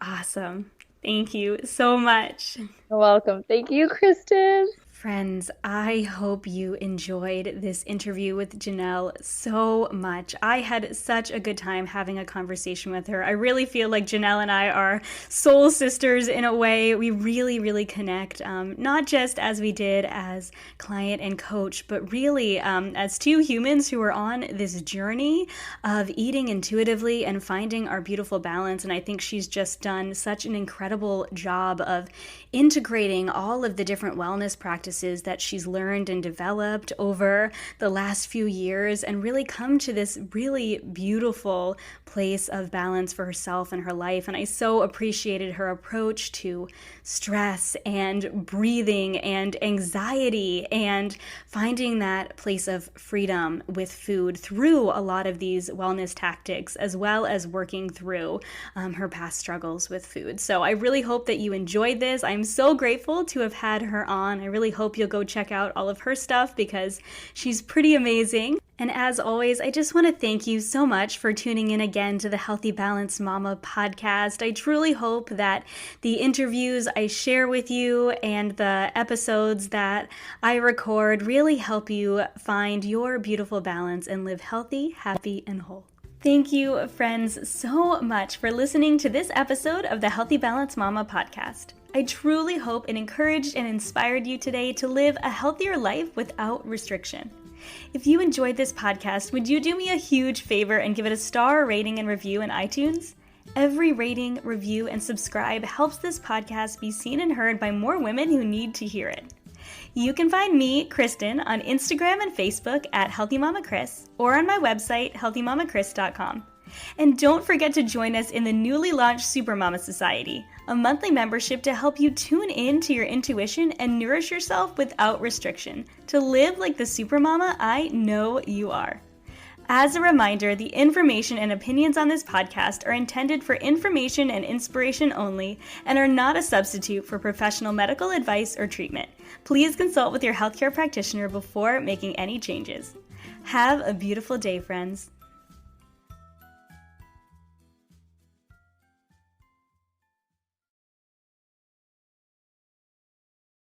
Awesome. Thank you so much. You're welcome. Thank you, Kristin. Friends, I hope you enjoyed this interview with Janelle so much. I had such a good time having a conversation with her. I really feel like Janelle and I are soul sisters in a way. We really, really connect, not just as we did as client and coach, but really as two humans who are on this journey of eating intuitively and finding our beautiful balance. And I think she's just done such an incredible job of integrating all of the different wellness practices that she's learned and developed over the last few years, and really come to this really beautiful place of balance for herself and her life. And I so appreciated her approach to stress and breathing and anxiety and finding that place of freedom with food through a lot of these wellness tactics, as well as working through her past struggles with food. So I really hope that you enjoyed this. I'm so grateful to have had her on. I really hope you'll go check out all of her stuff because she's pretty amazing. And as always, I just want to thank you so much for tuning in again to the Healthy Balanced Mama podcast. I truly hope that the interviews I share with you and the episodes that I record really help you find your beautiful balance and live healthy, happy, and whole. Thank you, friends, so much for listening to this episode of the Healthy Balanced Mama podcast. I truly hope it encouraged and inspired you today to live a healthier life without restriction. If you enjoyed this podcast, would you do me a huge favor and give it a star rating and review in iTunes? Every rating, review, and subscribe helps this podcast be seen and heard by more women who need to hear it. You can find me, Kristin, on Instagram and Facebook at Healthy Mama Kris, or on my website, healthymamakris.com. And don't forget to join us in the newly launched Supermama Society, a monthly membership to help you tune in to your intuition and nourish yourself without restriction, to live like the supermama I know you are. As a reminder, the information and opinions on this podcast are intended for information and inspiration only and are not a substitute for professional medical advice or treatment. Please consult with your healthcare practitioner before making any changes. Have a beautiful day, friends.